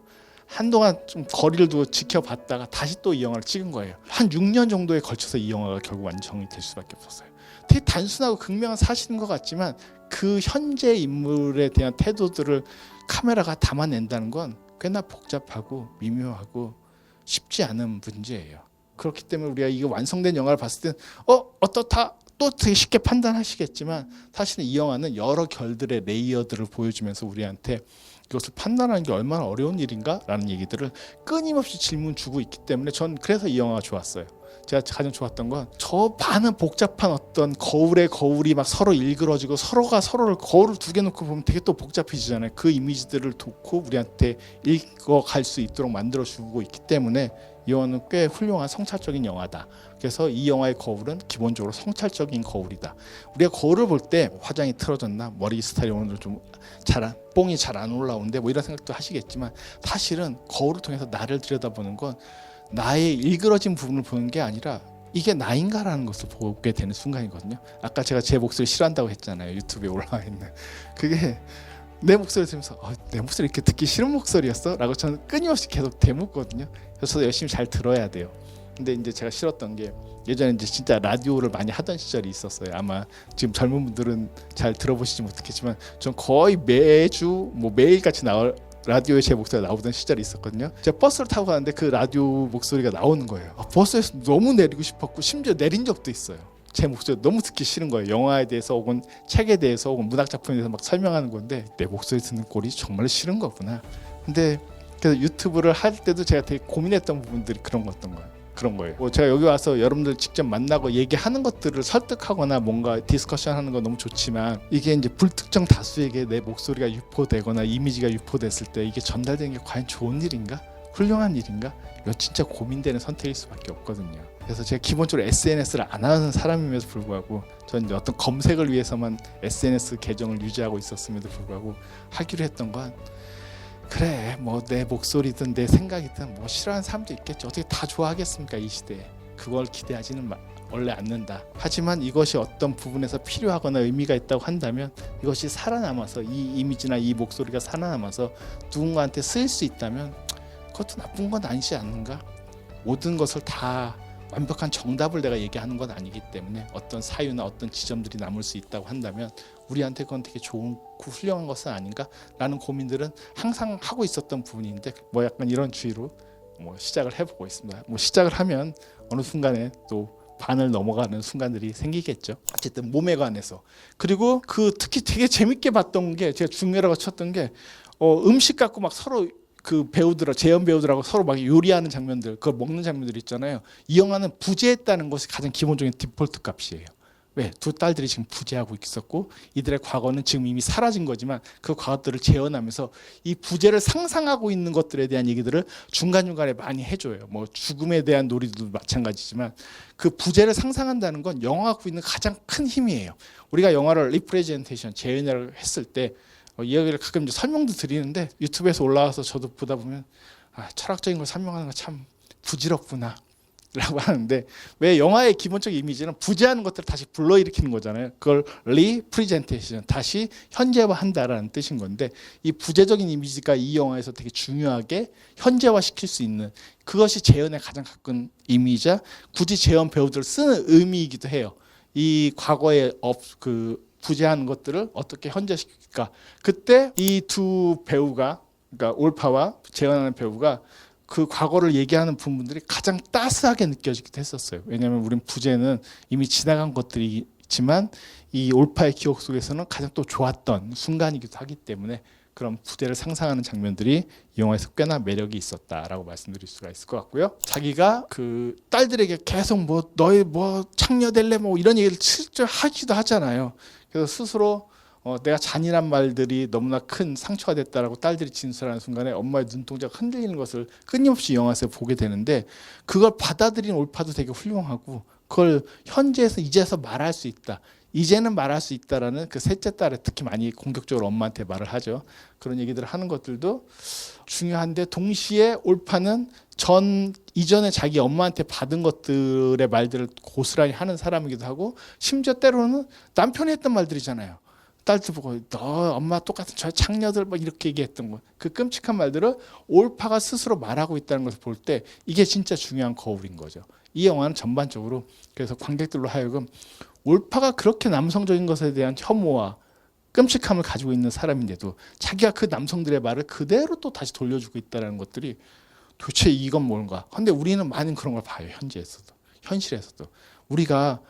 한동안 좀 거리를 두고 지켜봤다가 다시 또 이 영화를 찍은 거예요. 한 6년 정도에 걸쳐서 이 영화가 결국 완성이 될 수밖에 없었어요. 되게 단순하고 극명한 사실인 것 같지만 그 현재 인물에 대한 태도들을 카메라가 담아낸다는 건 꽤나 복잡하고 미묘하고 쉽지 않은 문제예요. 그렇기 때문에 우리가 이게 완성된 영화를 봤을 땐 어떻다 또 되게 쉽게 판단하시겠지만 사실은 이 영화는 여러 결들의 레이어들을 보여주면서 우리한테 이것을 판단하는 게 얼마나 어려운 일인가라는 얘기들을 끊임없이 질문 주고 있기 때문에 전 그래서 이 영화가 좋았어요. 제가 가장 좋았던 건 저 많은 복잡한 어떤 거울에 거울이 막 서로 일그러지고 서로가 서로를 거울을 두 개 놓고 보면 되게 또 복잡해지잖아요. 그 이미지들을 놓고 우리한테 읽어갈 수 있도록 만들어주고 있기 때문에 이 영화는 꽤 훌륭한 성찰적인 영화다. 그래서 이 영화의 거울은 기본적으로 성찰적인 거울이다. 우리가 거울을 볼 때 화장이 틀어졌나, 머리 스타일이 오늘 좀 뽕이 잘 안 올라오는데 뭐 이런 생각도 하시겠지만 사실은 거울을 통해서 나를 들여다보는 건 나의 일그러진 부분을 보는 게 아니라 이게 나인가라는 것을 보게 되는 순간이거든요. 아까 제가 제 목소리 싫어한다고 했잖아요. 유튜브에 올라와 있는 그게 내 목소리 들으면서 내 목소리 이렇게 듣기 싫은 목소리였어? 라고 저는 끊임없이 계속 되묻거든요. 그래서 저도 열심히 잘 들어야 돼요. 근데 이제 제가 싫었던 게 예전에 이제 진짜 라디오를 많이 하던 시절이 있었어요. 아마 지금 젊은 분들은 잘 들어보시지 못했겠지만 전 거의 매주 매일같이 라디오에 제 목소리가 나오던 시절이 있었거든요. 제가 버스를 타고 가는데 그 라디오 목소리가 나오는 거예요. 버스에서 너무 내리고 싶었고 심지어 내린 적도 있어요. 제 목소리 너무 듣기 싫은 거예요. 영화에 대해서 혹은 책에 대해서 혹은 문학 작품에 대해서 막 설명하는 건데 내 목소리 듣는 꼴이 정말 싫은 거구나. 근데 그래서 유튜브를 할 때도 제가 되게 고민했던 부분들이 그런 거예요. 제가 여기 와서 여러분들 직접 만나고 얘기하는 것들을 설득하거나 뭔가 디스커션하는 건 너무 좋지만 이게 이제 불특정 다수에게 내 목소리가 유포되거나 이미지가 유포됐을 때 이게 전달되는 게 과연 좋은 일인가? 훌륭한 일인가? 이거 진짜 고민되는 선택일 수밖에 없거든요. 그래서 제가 기본적으로 SNS를 안 하는 사람임에도 불구하고 저는 이제 어떤 검색을 위해서만 SNS 계정을 유지하고 있었음에도 불구하고 하기로 했던 건 그래 내 목소리든 내 생각이든 싫어하는 사람도 있겠죠. 어떻게 다 좋아하겠습니까 이 시대에. 그걸 기대하지는 원래 않는다. 하지만 이것이 어떤 부분에서 필요하거나 의미가 있다고 한다면 이것이 살아남아서 이 이미지나 이 목소리가 살아남아서 누군가한테 쓰일 수 있다면 그것도 나쁜 건 아니지 않는가. 모든 것을 다 완벽한 정답을 내가 얘기하는 건 아니기 때문에 어떤 사유나 어떤 지점들이 남을 수 있다고 한다면 우리한테 그건 되게 좋고 훌륭한 것은 아닌가라는 고민들은 항상 하고 있었던 부분인데 약간 이런 주의로 시작을 해보고 있습니다. 시작을 하면 어느 순간에 또 반을 넘어가는 순간들이 생기겠죠. 어쨌든 몸에 관해서. 그리고 특히 되게 재밌게 봤던 게 제가 중요하다고 쳤던 게 음식 갖고 막 서로 재현 배우들하고 서로 막 요리하는 장면들, 그걸 먹는 장면들 있잖아요. 이 영화는 부재했다는 것이 가장 기본적인 디폴트 값이에요. 왜? 두 딸들이 지금 부재하고 있었고 이들의 과거는 지금 이미 사라진 거지만 그 과거들을 재현하면서 이 부재를 상상하고 있는 것들에 대한 얘기들을 중간중간에 많이 해줘요. 죽음에 대한 놀이도 마찬가지지만 그 부재를 상상한다는 건 영화가 갖고 있는 가장 큰 힘이에요. 우리가 영화를 리프레젠테이션, 재현을 했을 때 이야기를 가끔 이제 설명도 드리는데 유튜브에서 올라와서 저도 보다 보면 철학적인 걸 설명하는 거 참 부질없구나 라고 하는데 왜 영화의 기본적 이미지는 부재하는 것들을 다시 불러일으키는 거잖아요. 그걸 리프레젠테이션, 다시 현재화한다라는 뜻인 건데 이 부재적인 이미지가 이 영화에서 되게 중요하게 현재화시킬 수 있는 그것이 재현의 가장 가까운 이미지자 굳이 재현 배우들을 쓰는 의미이기도 해요. 이 과거의 부재하는 것들을 어떻게 현재시킬까. 그때 이 두 배우가, 그러니까 올파와 재현하는 배우가 그 과거를 얘기하는 부분들이 가장 따스하게 느껴지기도 했었어요. 왜냐하면 우린 부재는 이미 지나간 것들이지만 이 올파의 기억 속에서는 가장 또 좋았던 순간이기도 하기 때문에 그런 부재를 상상하는 장면들이 이 영화에서 꽤나 매력이 있었다라고 말씀드릴 수가 있을 것 같고요. 자기가 그 딸들에게 계속 뭐 너희 뭐 창녀 될래 뭐 이런 얘기를 실제 하기도 하잖아요. 그래서 스스로 내가 잔인한 말들이 너무나 큰 상처가 됐다라고 딸들이 진술하는 순간에 엄마의 눈동자가 흔들리는 것을 끊임없이 이 영화에서 보게 되는데, 그걸 받아들인 올파도 되게 훌륭하고 그걸 현재에서 이제서 말할 수 있다. 이제는 말할 수 있다라는 그 셋째 딸에 특히 많이 공격적으로 엄마한테 말을 하죠. 그런 얘기들을 하는 것들도 중요한데, 동시에 올파는 이전에 자기 엄마한테 받은 것들의 말들을 고스란히 하는 사람이기도 하고, 심지어 때로는 남편이 했던 말들이잖아요. 딸도 보고 너 엄마 똑같은 저 창녀들 막 이렇게 얘기했던 거, 그 끔찍한 말들을 올파가 스스로 말하고 있다는 것을 볼 때 이게 진짜 중요한 거울인 거죠. 이 영화는 전반적으로 그래서 관객들로 하여금 올파가 그렇게 남성적인 것에 대한 혐오와 끔찍함을 가지고 있는 사람인데도 자기가 그 남성들의 말을 그대로 또 다시 돌려주고 있다는 것들이 도대체 이건 뭔가. 근데 우리는 많은 그런 걸 봐요. 현실에서도 우리가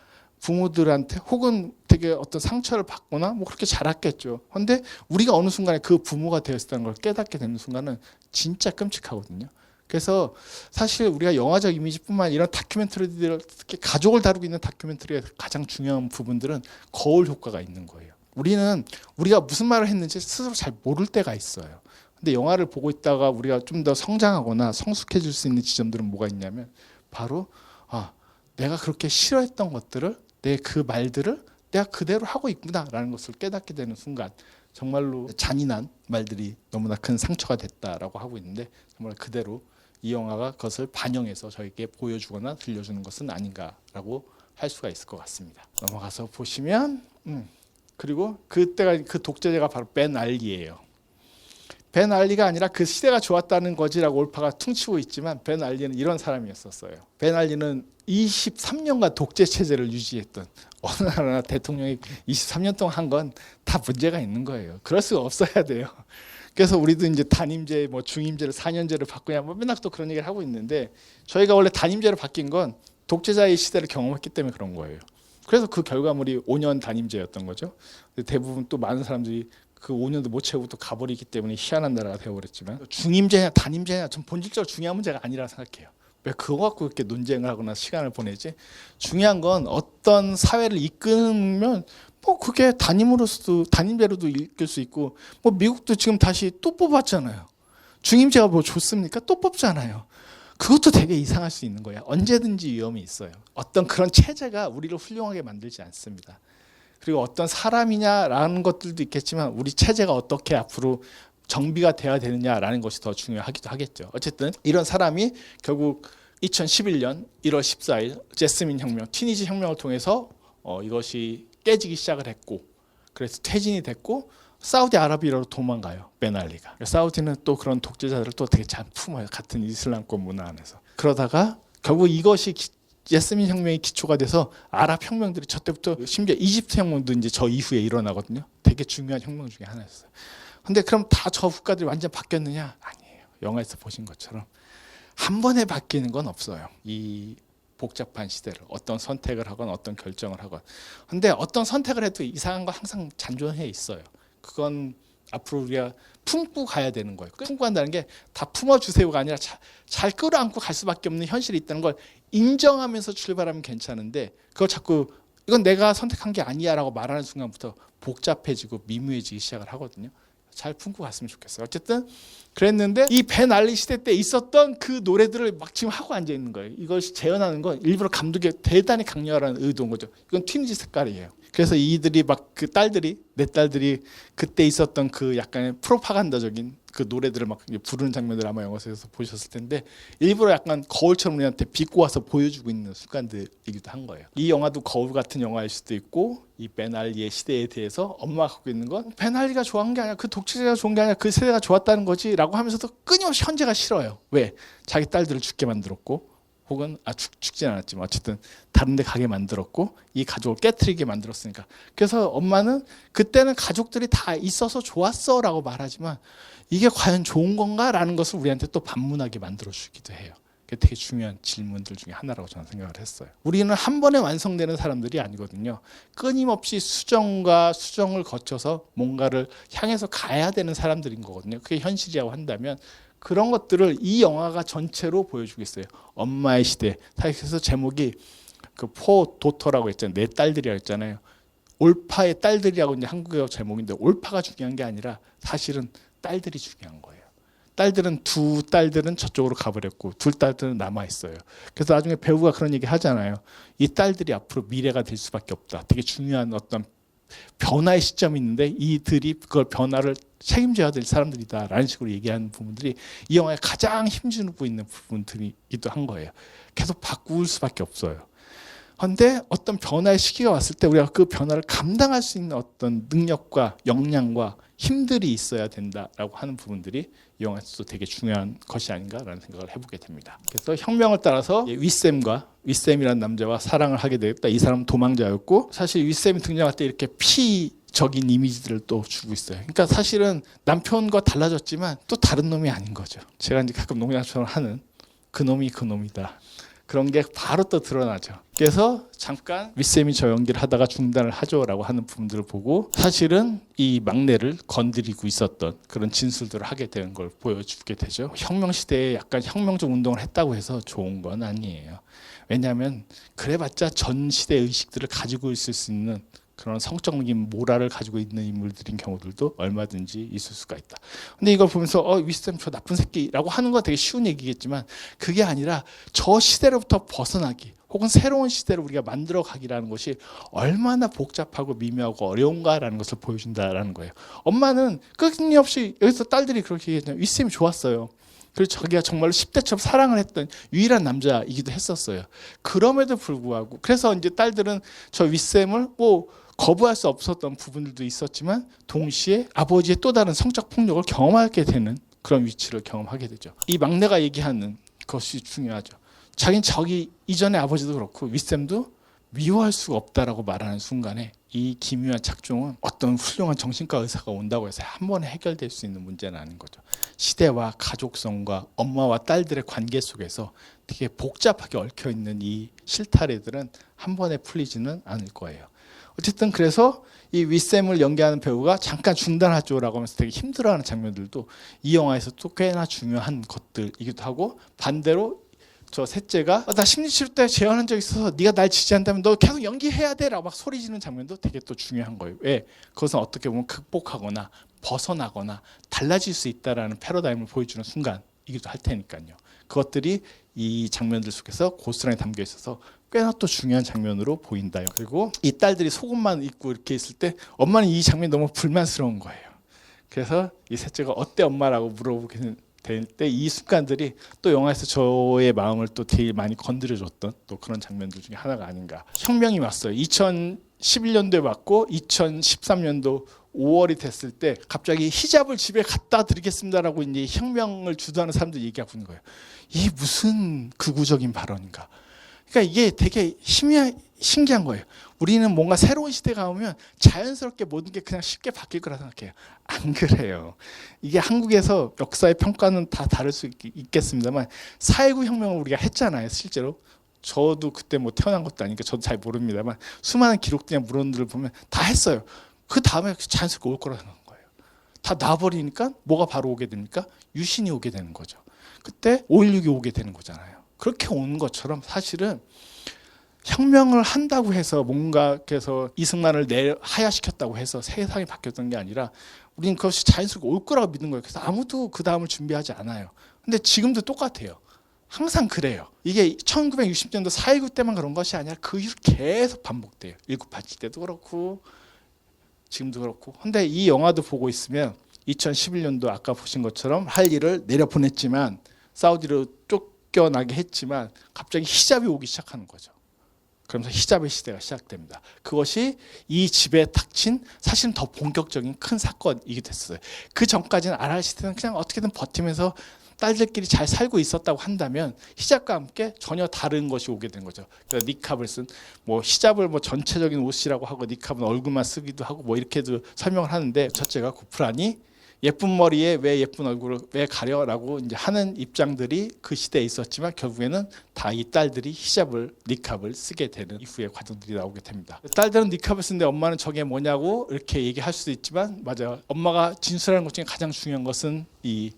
부모들한테 혹은 되게 어떤 상처를 받거나 뭐 그렇게 자랐겠죠. 그런데 우리가 어느 순간에 그 부모가 되었다는 걸 깨닫게 되는 순간은 진짜 끔찍하거든요. 그래서 사실 우리가 영화적 이미지뿐만 아니라 이런 다큐멘터리들, 특히 가족을 다루고 있는 다큐멘터리의 가장 중요한 부분들은 거울 효과가 있는 거예요. 우리가 무슨 말을 했는지 스스로 잘 모를 때가 있어요. 근데 영화를 보고 있다가 우리가 좀 더 성장하거나 성숙해질 수 있는 지점들은 뭐가 있냐면, 바로 내가 그렇게 싫어했던 것들을, 내 그 말들을 내가 그대로 하고 있구나라는 것을 깨닫게 되는 순간, 정말로 잔인한 말들이 너무나 큰 상처가 됐다라고 하고 있는데, 정말 그대로 이 영화가 그것을 반영해서 저에게 보여주거나 들려주는 것은 아닌가라고 할 수가 있을 것 같습니다. 넘어가서 보시면 그리고 그때가 그 독재자가 바로 벤 알리예요. 벤 알리가 아니라 그 시대가 좋았다는 거지라고 올파가 퉁치고 있지만, 벤 알리는 이런 사람이었었어요. 벤 알리는 23년간 독재 체제를 유지했던, 어느 나라 대통령이 23년 동안 한 건 다 문제가 있는 거예요. 그럴 수가 없어야 돼요. 그래서 우리도 이제 단임제, 뭐 중임제를 4년제를 바꾸냐, 뭐 맨날 또 그런 얘기를 하고 있는데, 저희가 원래 단임제로 바뀐 건 독재자의 시대를 경험했기 때문에 그런 거예요. 그래서 그 결과물이 5년 단임제였던 거죠. 대부분 또 많은 사람들이 그 5년도 못 채우고 또 가버리기 때문에 희한한 나라가 되어버렸지만, 중임제냐 단임제냐 전 본질적으로 중요한 문제가 아니라 생각해요. 왜 그거 갖고 이렇게 논쟁을 하거나 시간을 보내지? 중요한 건 어떤 사회를 이끌면 뭐 그게 단임제로도 이끌 수 있고, 뭐 미국도 지금 다시 또 뽑았잖아요. 중임제가 뭐 좋습니까? 또 뽑잖아요. 그것도 되게 이상할 수 있는 거예요. 언제든지 위험이 있어요. 어떤 그런 체제가 우리를 훌륭하게 만들지 않습니다. 그리고 어떤 사람이냐라는 것들도 있겠지만, 우리 체제가 어떻게 앞으로 정비가 돼야 되느냐라는 것이 더 중요하기도 하겠죠. 어쨌든 이런 사람이 결국 2011년 1월 14일 제스민 혁명, 티니지 혁명을 통해서 이것이 깨지기 시작을 했고, 그래서 퇴진이 됐고 사우디아라비아로 도망가요, 벤 알리가. 사우디는 또 그런 독재자들을 또 되게 잘 품어요, 같은 이슬람권 문화 안에서. 그러다가 결국 이것이 제스민 혁명이 기초가 돼서 아랍 혁명들이 저 때부터, 심지어 이집트 혁명도 이제 저 이후에 일어나거든요. 되게 중요한 혁명 중에 하나였어요. 근데 그럼 다 저 국가들이 완전 바뀌었느냐? 아니에요. 영화에서 보신 것처럼 한 번에 바뀌는 건 없어요. 이 복잡한 시대를 어떤 선택을 하건 어떤 결정을 하건. 근데 어떤 선택을 해도 이상한 건 항상 잔존해 있어요. 그건 앞으로 우리가 품고 가야 되는 거예요. 품고 간다는 게 다 품어주세요가 아니라 잘 끌어안고 갈 수밖에 없는 현실이 있다는 걸 인정하면서 출발하면 괜찮은데, 그걸 자꾸 이건 내가 선택한 게 아니야 라고 말하는 순간부터 복잡해지고 미묘해지기 시작을 하거든요. 잘 품고 갔으면 좋겠어요. 어쨌든 그랬는데, 이 벤 알리 시대 때 있었던 그 노래들을 막 지금 하고 앉아 있는 거예요. 이걸 재현하는 건 일부러 감독이 대단히 강렬한 의도인 거죠. 이건 튀니지 색깔이에요. 그래서 이들이 막 그 내 딸들이 그때 있었던 그 약간의 프로파간다적인 그 노래들을 막 부르는 장면들 아마 영화에서 보셨을 텐데, 일부러 약간 거울처럼 우리한테 비꼬 와서 보여주고 있는 순간들이기도 한 거예요. 이 영화도 거울 같은 영화일 수도 있고, 이 벤 알리의 시대에 대해서 엄마가 갖고 있는 건 벤 알리가 좋아한 게 아니라 그 독재자가 좋은 게 아니라 그 세대가 좋았다는 거지 라고 하면서도 끊임없이 현재가 싫어요. 왜? 자기 딸들을 죽게 만들었고, 혹은 죽진 않았지만 어쨌든 다른 데 가게 만들었고 이 가족을 깨트리게 만들었으니까. 그래서 엄마는 그때는 가족들이 다 있어서 좋았어 라고 말하지만 이게 과연 좋은 건가 라는 것을 우리한테 또 반문하게 만들어주기도 해요. 그게 되게 중요한 질문들 중에 하나라고 저는 생각을 했어요. 우리는 한 번에 완성되는 사람들이 아니거든요. 끊임없이 수정과 수정을 거쳐서 뭔가를 향해서 가야 되는 사람들인 거거든요. 그게 현실이라고 한다면 그런 것들을 이 영화가 전체로 보여주고 있어요. 엄마의 시대. 그래서 제목이 그 포 도터라고 했잖아요. 내 딸들이라고 했잖아요. 올파의 딸들이라고 이제 한국어 제목인데 올파가 중요한 게 아니라 사실은 딸들이 중요한 거예요. 딸들은 두 딸들은 저쪽으로 가버렸고 둘 딸들은 남아 있어요. 그래서 나중에 배우가 그런 얘기 하잖아요. 이 딸들이 앞으로 미래가 될 수밖에 없다. 되게 중요한 어떤 변화의 시점이 있는데 이들이 그걸 변화를 책임져야 될 사람들이다라는 식으로 얘기하는 부분들이 이 영화에 가장 힘주고 있는 부분들이기도 한 거예요. 계속 바꿀 수밖에 없어요. 그런데 어떤 변화의 시기가 왔을 때 우리가 그 변화를 감당할 수 있는 어떤 능력과 역량과 힘들이 있어야 된다라고 하는 부분들이 이 영화에서도 되게 중요한 것이 아닌가라는 생각을 해보게 됩니다. 그래서 혁명을 따라서 윗샘이라는 남자와 사랑을 하게 되었다. 이 사람은 도망자였고 사실 윗샘이 등장할 때 이렇게 피적인 이미지들을 또 주고 있어요. 그러니까 사실은 남편과 달라졌지만 또 다른 놈이 아닌 거죠. 제가 이제 가끔 농담처럼 하는 그 놈이 그 놈이다. 그런 게 바로 또 드러나죠. 그래서 잠깐 윗샘이 저 연기를 하다가 중단을 하죠라고 하는 부분들을 보고 사실은 이 막내를 건드리고 있었던 그런 진술들을 하게 되는 걸 보여주게 되죠. 혁명 시대에 약간 혁명적 운동을 했다고 해서 좋은 건 아니에요. 왜냐하면 그래봤자 전 시대 의식들을 가지고 있을 수 있는 그런 성적인 모랄을 가지고 있는 인물들인 경우들도 얼마든지 있을 수가 있다. 근데 이걸 보면서 윗샘 저 나쁜 새끼라고 하는 건 되게 쉬운 얘기겠지만 그게 아니라 저 시대로부터 벗어나기 혹은 새로운 시대를 우리가 만들어가기라는 것이 얼마나 복잡하고 미묘하고 어려운가라는 것을 보여준다라는 거예요. 엄마는 끊임없이 여기서 딸들이 그렇게 얘기했잖아요. 윗샘이 좋았어요. 그리고 자기가 정말로 10대처럼 사랑을 했던 유일한 남자이기도 했었어요. 그럼에도 불구하고 그래서 이제 딸들은 저 윗샘을 거부할 수 없었던 부분들도 있었지만 동시에 아버지의 또 다른 성적 폭력을 경험하게 되는 그런 위치를 경험하게 되죠. 이 막내가 얘기하는 것이 중요하죠. 자기는 저기 이전에 아버지도 그렇고 윗샘도 미워할 수가 없다라고 말하는 순간에 이 기묘한 착종은 어떤 훌륭한 정신과 의사가 온다고 해서 한 번에 해결될 수 있는 문제는 아닌 거죠. 시대와 가족성과 엄마와 딸들의 관계 속에서 되게 복잡하게 얽혀있는 이 실타래들은 한 번에 풀리지는 않을 거예요. 어쨌든 그래서 이 윗샘을 연기하는 배우가 잠깐 중단하죠라고 하면서 되게 힘들어하는 장면들도 이 영화에서 또 꽤나 중요한 것들이기도 하고 반대로 저 셋째가 나 심리치료 때 재연한 적 있어서 네가 날 지지한다면 너 계속 연기해야 돼 라고 막 소리 지르는 장면도 되게 또 중요한 거예요. 왜? 그것은 어떻게 보면 극복하거나 벗어나거나 달라질 수 있다라는 패러다임을 보여주는 순간이기도 할 테니까요. 그것들이 이 장면들 속에서 고스란히 담겨 있어서 꽤나 또 중요한 장면으로 보인다요. 그리고 이 딸들이 속옷만 입고 이렇게 있을 때 엄마는 이 장면이 너무 불만스러운 거예요. 그래서 이 셋째가 어때 엄마라고 물어보게 될 때 이 순간들이 또 영화에서 저의 마음을 또 되게 많이 건드려줬던 또 그런 장면들 중에 하나가 아닌가. 혁명이 왔어요. 2011년도에 왔고 2013년도 5월이 됐을 때 갑자기 히잡을 집에 갖다 드리겠습니다라고 이제 혁명을 주도하는 사람들이 얘기하고 있는 거예요. 이게 무슨 극우적인 발언인가. 그러니까 이게 되게 신기한 거예요. 우리는 뭔가 새로운 시대가 오면 자연스럽게 모든 게 그냥 쉽게 바뀔 거라 생각해요. 안 그래요. 이게 한국에서 역사의 평가는 다 다를 수 있겠습니다만 4.19 혁명을 우리가 했잖아요. 실제로. 저도 그때 뭐 태어난 것도 아니니까 저도 잘 모릅니다만 수많은 기록들이나 물언들을 보면 다 했어요. 그 다음에 자연스럽게 올 거라 생각한 거예요. 다 놔버리니까 뭐가 바로 오게 됩니까? 유신이 오게 되는 거죠. 그때 5.16이 오게 되는 거잖아요. 그렇게 오는 것처럼 사실은 혁명을 한다고 해서 뭔가 그래서 이승만을 하야시켰다고 해서 세상이 바뀌었던 게 아니라 우리는 그것이 자연스럽게 올 거라고 믿는 거예요. 그래서 아무도 그 다음을 준비하지 않아요. 근데 지금도 똑같아요. 항상 그래요. 이게 1960년도 4.19 때만 그런 것이 아니라 그 이후로 계속 반복돼요. 1987 때도 그렇고 지금도 그렇고. 근데 이 영화도 보고 있으면 2011년도 아까 보신 것처럼 할 일을 내려보냈지만 사우디로 쫓겨나게 했지만 갑자기 히잡이 오기 시작하는 거죠. 그러면서 히잡의 시대가 시작됩니다. 그것이 이 집에 닥친 사실은 더 본격적인 큰 사건이기도 했어요. 그 전까지는 아랍 시대는 그냥 어떻게든 버티면서 딸들끼리 잘 살고 있었다고 한다면 히잡과 함께 전혀 다른 것이 오게 된 거죠. 그래서 니캅을 쓴 뭐 히잡을 뭐 전체적인 옷이라고 하고 니캅은 얼굴만 쓰기도 하고 뭐 이렇게도 설명을 하는데 첫째가 구프란이 예쁜 머리에 왜 예쁜 얼굴을 왜 가려라고 이제 하는 입장들이 그 시대에 있었지만 결국에는 다 이 딸들이 히잡을 니캅을 쓰게 되는 이후의 과정들이 나오게 됩니다. 딸들은 니캅을 쓰는데 엄마는 저게 뭐냐고 이렇게 얘기할 수도 있지만 맞아요. 엄마가 진술하는 것 중에 가장 중요한 것은 이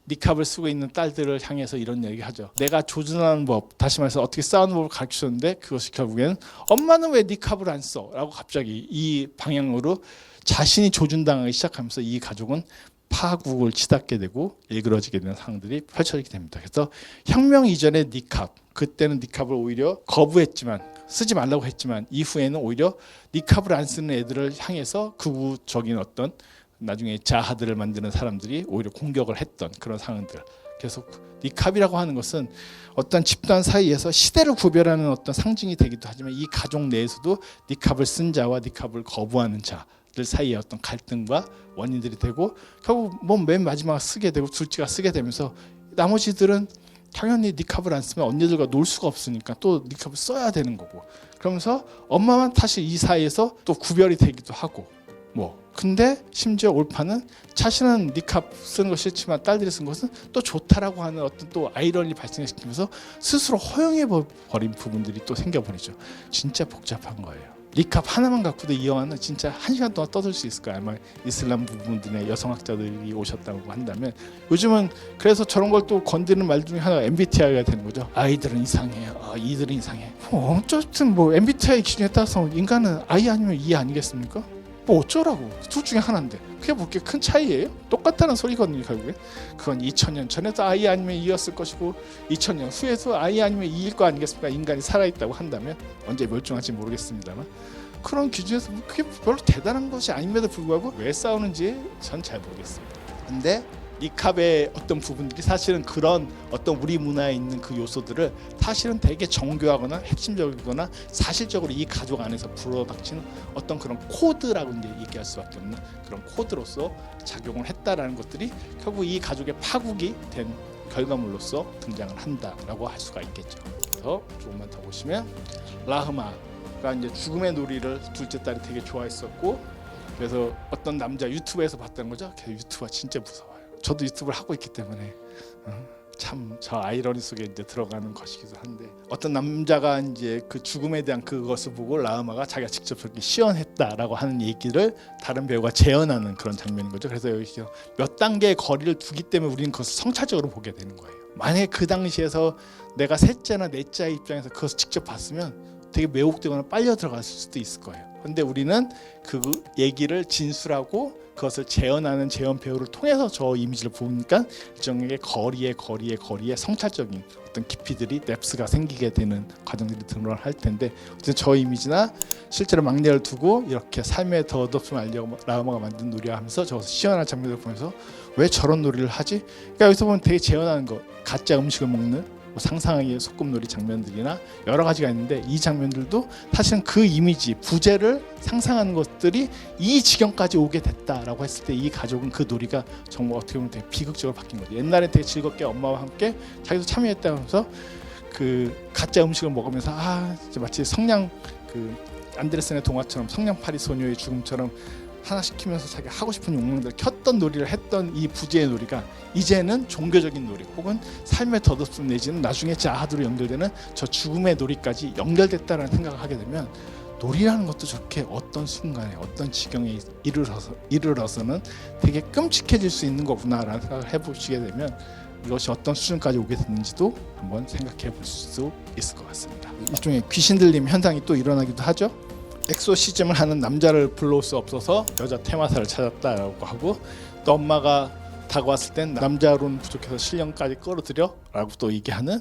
니캅을 쓰고 있는 딸들을 향해서 이런 얘기하죠. 내가 조준하는 법, 다시 말해서 어떻게 싸우는 법을 가르쳐줬는데 그것이 결국에는 엄마는 왜 니캅을 안 써? 라고 갑자기 이 방향으로 자신이 조준당하기 시작하면서 이 가족은 파국을 치닫게 되고 일그러지게 되는 상황들이 펼쳐지게 됩니다. 그래서 혁명 이전의 니캅, 그때는 니캅을 오히려 거부했지만 쓰지 말라고 했지만 이후에는 오히려 니캅을 안 쓰는 애들을 향해서 극우적인 어떤 나중에 자하들을 만드는 사람들이 오히려 공격을 했던 그런 상황들. 그래서 니캅이라고 하는 것은 어떤 집단 사이에서 시대를 구별하는 어떤 상징이 되기도 하지만 이 가족 내에서도 니캅을 쓴 자와 니캅을 거부하는 자들 사이의 어떤 갈등과 원인들이 되고 결국 뭐 맨 마지막 쓰게 되고 둘째가 쓰게 되면서 나머지들은 당연히 니캅을 안 쓰면 언니들과 놀 수가 없으니까 또 니캅을 써야 되는 거고 그러면서 엄마만 사실 이 사이에서 또 구별이 되기도 하고 뭐 근데 심지어 올파는 자신은 니캅 쓰는 거 싫지만 딸들이 쓴 것은 또 좋다라고 하는 어떤 또 아이러니를 발생시키면서 스스로 허용해 버린 부분들이 또 생겨버리죠. 진짜 복잡한 거예요. 니캅 하나만 갖고도 이 영화는 진짜 1시간 동안 떠들 수 있을 거예요. 아마 이슬람 부분들의 여성학자들이 오셨다고 한다면 요즘은 그래서 저런 걸 또 건드리는 말 중에 하나가 MBTI가 되는 거죠. 아이들은 이상해요. 이들은 이상해. 어쨌든 뭐 MBTI 기준에 따라서 인간은 I 아니면 E 아니겠습니까? 뭐 어쩌라고 둘 중에 하나인데 그게 뭐 그렇게 큰 차이예요? 똑같다는 소리거든요. 결국에 그건 2000년 전에도 I 아니면 E였을 것이고 2000년 후에도 I 아니면 E일 거 아니겠습니까? 인간이 살아있다고 한다면 언제 멸종할지 모르겠습니다만 그런 기준에서 그게 별로 대단한 것이 아님에도 불구하고 왜 싸우는지 전 잘 모르겠습니다. 근데 니캅의 어떤 부분들이 사실은 그런 어떤 우리 문화에 있는 그 요소들을 사실은 되게 정교하거나 핵심적이거나 사실적으로 이 가족 안에서 불어닥치는 어떤 그런 코드라고 이제 얘기할 수밖에 없는 그런 코드로서 작용을 했다라는 것들이 결국 이 가족의 파국이 된 결과물로서 등장을 한다라고 할 수가 있겠죠. 그래서 조금만 더 보시면 라흐마가 이제 죽음의 놀이를 둘째 딸이 되게 좋아했었고 그래서 어떤 남자 유튜브에서 봤다는 거죠. 유튜브가 진짜 무서워요. 저도 유튜브를 하고 있기 때문에 참 저 아이러니 속에 이제 들어가는 것이기도 한데 어떤 남자가 이제 그 죽음에 대한 그것을 보고 라흐마가 자기가 직접 저렇게 시연했다라고 하는 얘기를 다른 배우가 재현하는 그런 장면인 거죠. 그래서 여기서 몇 단계의 거리를 두기 때문에 우리는 그것을 성찰적으로 보게 되는 거예요. 만약에 그 당시에서 내가 셋째나 넷째의 입장에서 그것을 직접 봤으면 되게 매혹되거나 빨려 들어갔을 수도 있을 거예요. 근데 우리는 그 얘기를 진술하고 그것을 재현하는 재현 배우를 통해서 저 이미지를 보니까 일종의 거리에 성찰적인 어떤 깊이들이 뎁스가 생기게 되는 과정들이 드러날 텐데 저 이미지나 실제로 막내를 두고 이렇게 삶의 덧없음을 알려고 라흐마가 만든 놀이를 하면서 저것을 시연한 장면을 보면서 왜 저런 놀이를 하지? 그러니까 여기서 보면 되게 재현하는 거 가짜 음식을 먹는 상상하기의 소꿉놀이 장면들이나 여러 가지가 있는데 이 장면들도 사실은 그 이미지 부재를 상상하는 것들이 이 지경까지 오게 됐다라고 했을 때 이 가족은 그 놀이가 정말 어떻게 보면 되게 비극적으로 바뀐 거죠. 옛날에 되게 즐겁게 엄마와 함께 자기도 참여했다면서 그 가짜 음식을 먹으면서 마치 성냥 그 안데르센의 동화처럼 성냥팔이 소녀의 죽음처럼 하나씩 키면서 자기 하고 싶은 욕망들 켰던 놀이를 했던 이 부재의 놀이가 이제는 종교적인 놀이 혹은 삶의 덧없음 내지는 나중에 자아드로 연결되는 저 죽음의 놀이까지 연결됐다는 생각을 하게 되면 놀이라는 것도 저렇게 어떤 순간에 어떤 지경에 이르러서는 되게 끔찍해질 수 있는 거구나라는 생각을 해보시게 되면 이것이 어떤 수준까지 오게 됐는지도 한번 생각해 볼 수 있을 것 같습니다. 일종의 귀신 들림 현상이 또 일어나기도 하죠. 엑소시즘을 하는 남자를 불러올 수 없어서 여자 테마사를 찾았다라고 하고 또 엄마가 다가왔을 땐 남자로는 부족해서 신령까지 끌어들여 라고 또 얘기하는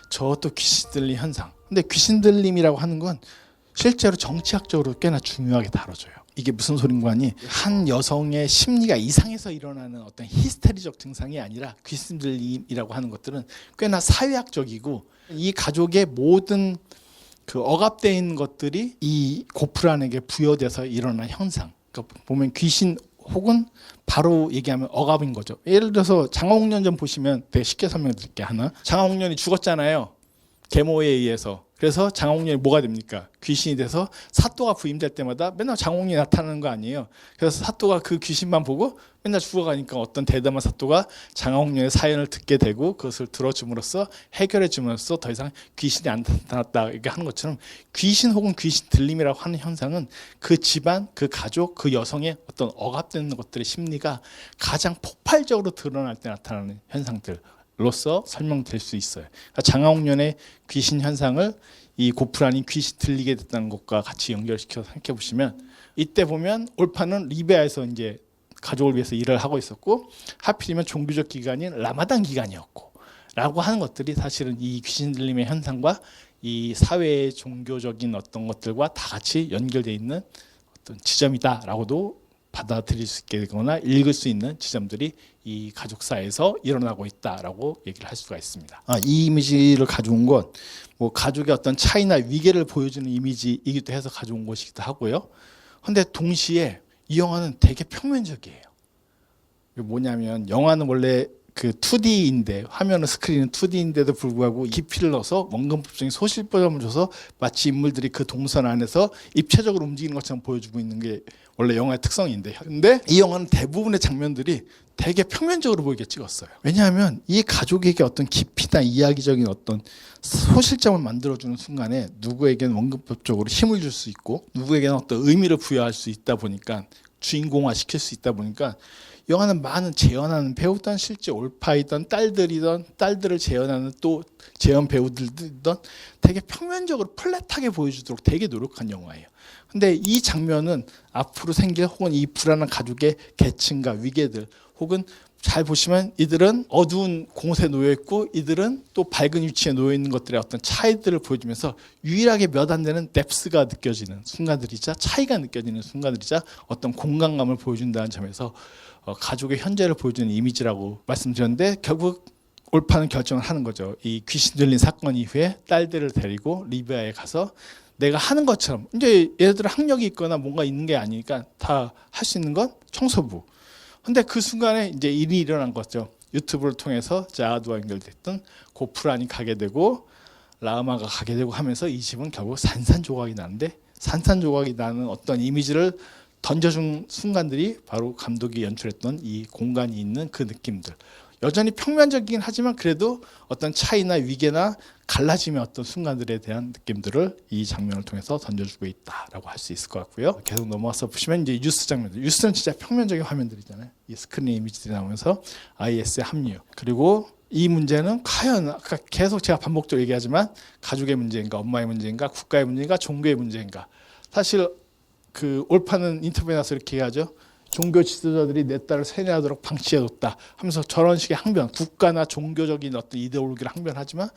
저것도 귀신 들림 현상. 근데 귀신 들림이라고 하는 건 실제로 정치학적으로 꽤나 중요하게 다뤄져요. 이게 무슨 소린가 하니 한 여성의 심리가 이상해서 일어나는 어떤 히스테리적 증상이 아니라 귀신 들림이라고 하는 것들은 꽤나 사회학적이고 이 가족의 모든 그 억압되어 있는 것들이 이 고프란에게 부여돼서 일어난 현상. 그러니까 보면 귀신 혹은 바로 얘기하면 억압인 거죠. 예를 들어서 장화홍련전 보시면 되게 쉽게 설명드릴게요. 하나, 장화홍련이 죽었잖아요. 계모에 의해서. 그래서 장화홍련이 뭐가 됩니까? 귀신이 돼서 사또가 부임될 때마다 맨날 장화홍련이 나타나는 거 아니에요. 그래서 사또가 그 귀신만 보고 맨날 죽어가니까 어떤 대담한 사또가 장화홍련의 사연을 듣게 되고 그것을 들어줌으로써 해결해 줌으로써 더 이상 귀신이 안 나타났다 이렇게 하는 것처럼 귀신 혹은 귀신 들림이라고 하는 현상은 그 집안, 그 가족, 그 여성의 어떤 억압되는 것들의 심리가 가장 폭발적으로 드러날 때 나타나는 현상들 로서 설명될 수 있어요. 그러니까 장화홍련의 귀신 현상을 이 고프란이 귀신 들리게 됐다는 것과 같이 연결시켜서 생각해 보시면 이때 보면 올파는 리비아에서 이제 가족을 위해서 일을 하고 있었고 하필이면 종교적 기간인 라마단 기간이었고 라고 하는 것들이 사실은 이 귀신 들림의 현상과 이 사회의 종교적인 어떤 것들과 다 같이 연결되어 있는 어떤 지점이다라고도 받아들일 수 있게 되거나 읽을 수 있는 지점들이 이 가족사에서 일어나고 있다라고 얘기를 할 수가 있습니다. 이 이미지를 가져온 건 뭐 가족의 어떤 차이나 위계를 보여주는 이미지이기도 해서 가져온 것이기도 하고요. 그런데 동시에 이 영화는 되게 평면적이에요. 뭐냐면 영화는 원래 그 2D인데 화면은 스크린은 2D인데도 불구하고 깊이를 넣어서 원근법적인 소실점을 줘서 마치 인물들이 그 동선 안에서 입체적으로 움직이는 것처럼 보여주고 있는 게 원래 영화의 특성인데 근데 이 영화는 대부분의 장면들이 되게 평면적으로 보이게 찍었어요. 왜냐하면 이 가족에게 어떤 깊이나 이야기적인 어떤 소실점을 만들어주는 순간에 누구에게는 원근법적으로 힘을 줄 수 있고 누구에게는 어떤 의미를 부여할 수 있다 보니까 주인공화 시킬 수 있다 보니까 영화는 많은 재현하는 배우든 실제 올파이던 딸들이던 딸들을 재현하는 또 재현 배우들이던 되게 평면적으로 플랫하게 보여주도록 되게 노력한 영화예요. 근데 이 장면은 앞으로 생길 혹은 이 불안한 가족의 계층과 위계들 혹은 잘 보시면 이들은 어두운 곳에 놓여 있고 이들은 또 밝은 위치에 놓여 있는 것들의 어떤 차이들을 보여주면서 유일하게 몇 안 되는 뎁스가 느껴지는 순간들이자 차이가 느껴지는 순간들이자 어떤 공간감을 보여준다는 점에서 가족의 현재를 보여주는 이미지라고 말씀드렸는데 결국 올파는 결정을 하는 거죠. 이 귀신 들린 사건 이후에 딸들을 데리고 리비아에 가서 내가 하는 것처럼 이제 얘네들은 학력이 있거나 뭔가 있는 게 아니니까 다 할 수 있는 건 청소부. 근데 그 순간에 이제 일이 일어난 거죠. 유튜브를 통해서 자아드와 연결됐던 고프란이 가게 되고 라마가 가게 되고 하면서 이 집은 결국 산산조각이 나는데 산산조각이 나는 어떤 이미지를 던져준 순간들이 바로 감독이 연출했던 이 공간이 있는 그 느낌들. 여전히 평면적이긴 하지만 그래도 어떤 차이나 위계나 갈라짐의 어떤 순간들에 대한 느낌들을 이 장면을 통해서 던져주고 있다라고 할 수 있을 것 같고요. 계속 넘어와서 보시면 이제 뉴스 장면들. 뉴스는 진짜 평면적인 화면들이잖아요. 이 스크린 이미지들이 나오면서 IS의 합류. 그리고 이 문제는 과연 아까 계속 제가 반복적으로 얘기하지만 가족의 문제인가, 엄마의 문제인가, 국가의 문제인가, 종교의 문제인가. 사실 그 올파는 인터뷰에 나서 이렇게 얘기하죠. 종교 지도자들이 내 딸을 세뇌하도록 방치해뒀다 하면서 저런 식의 항변, 국가나 종교적인 어떤 이데올로기를 항변하지만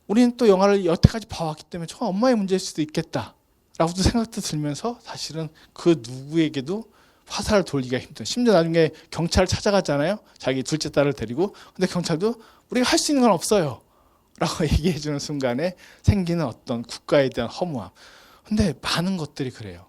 우리는 또 영화를 여태까지 봐왔기 때문에 저 엄마의 문제일 수도 있겠다라고도 생각도 들면서 사실은 그 누구에게도 화살을 돌리기가 힘든. 심지어 나중에 경찰을 찾아가잖아요. 자기 둘째 딸을 데리고. 근데 경찰도 우리가 할 수 있는 건 없어요 라고 얘기해주는 순간에 생기는 어떤 국가에 대한 허무함. 근데 많은 것들이 그래요.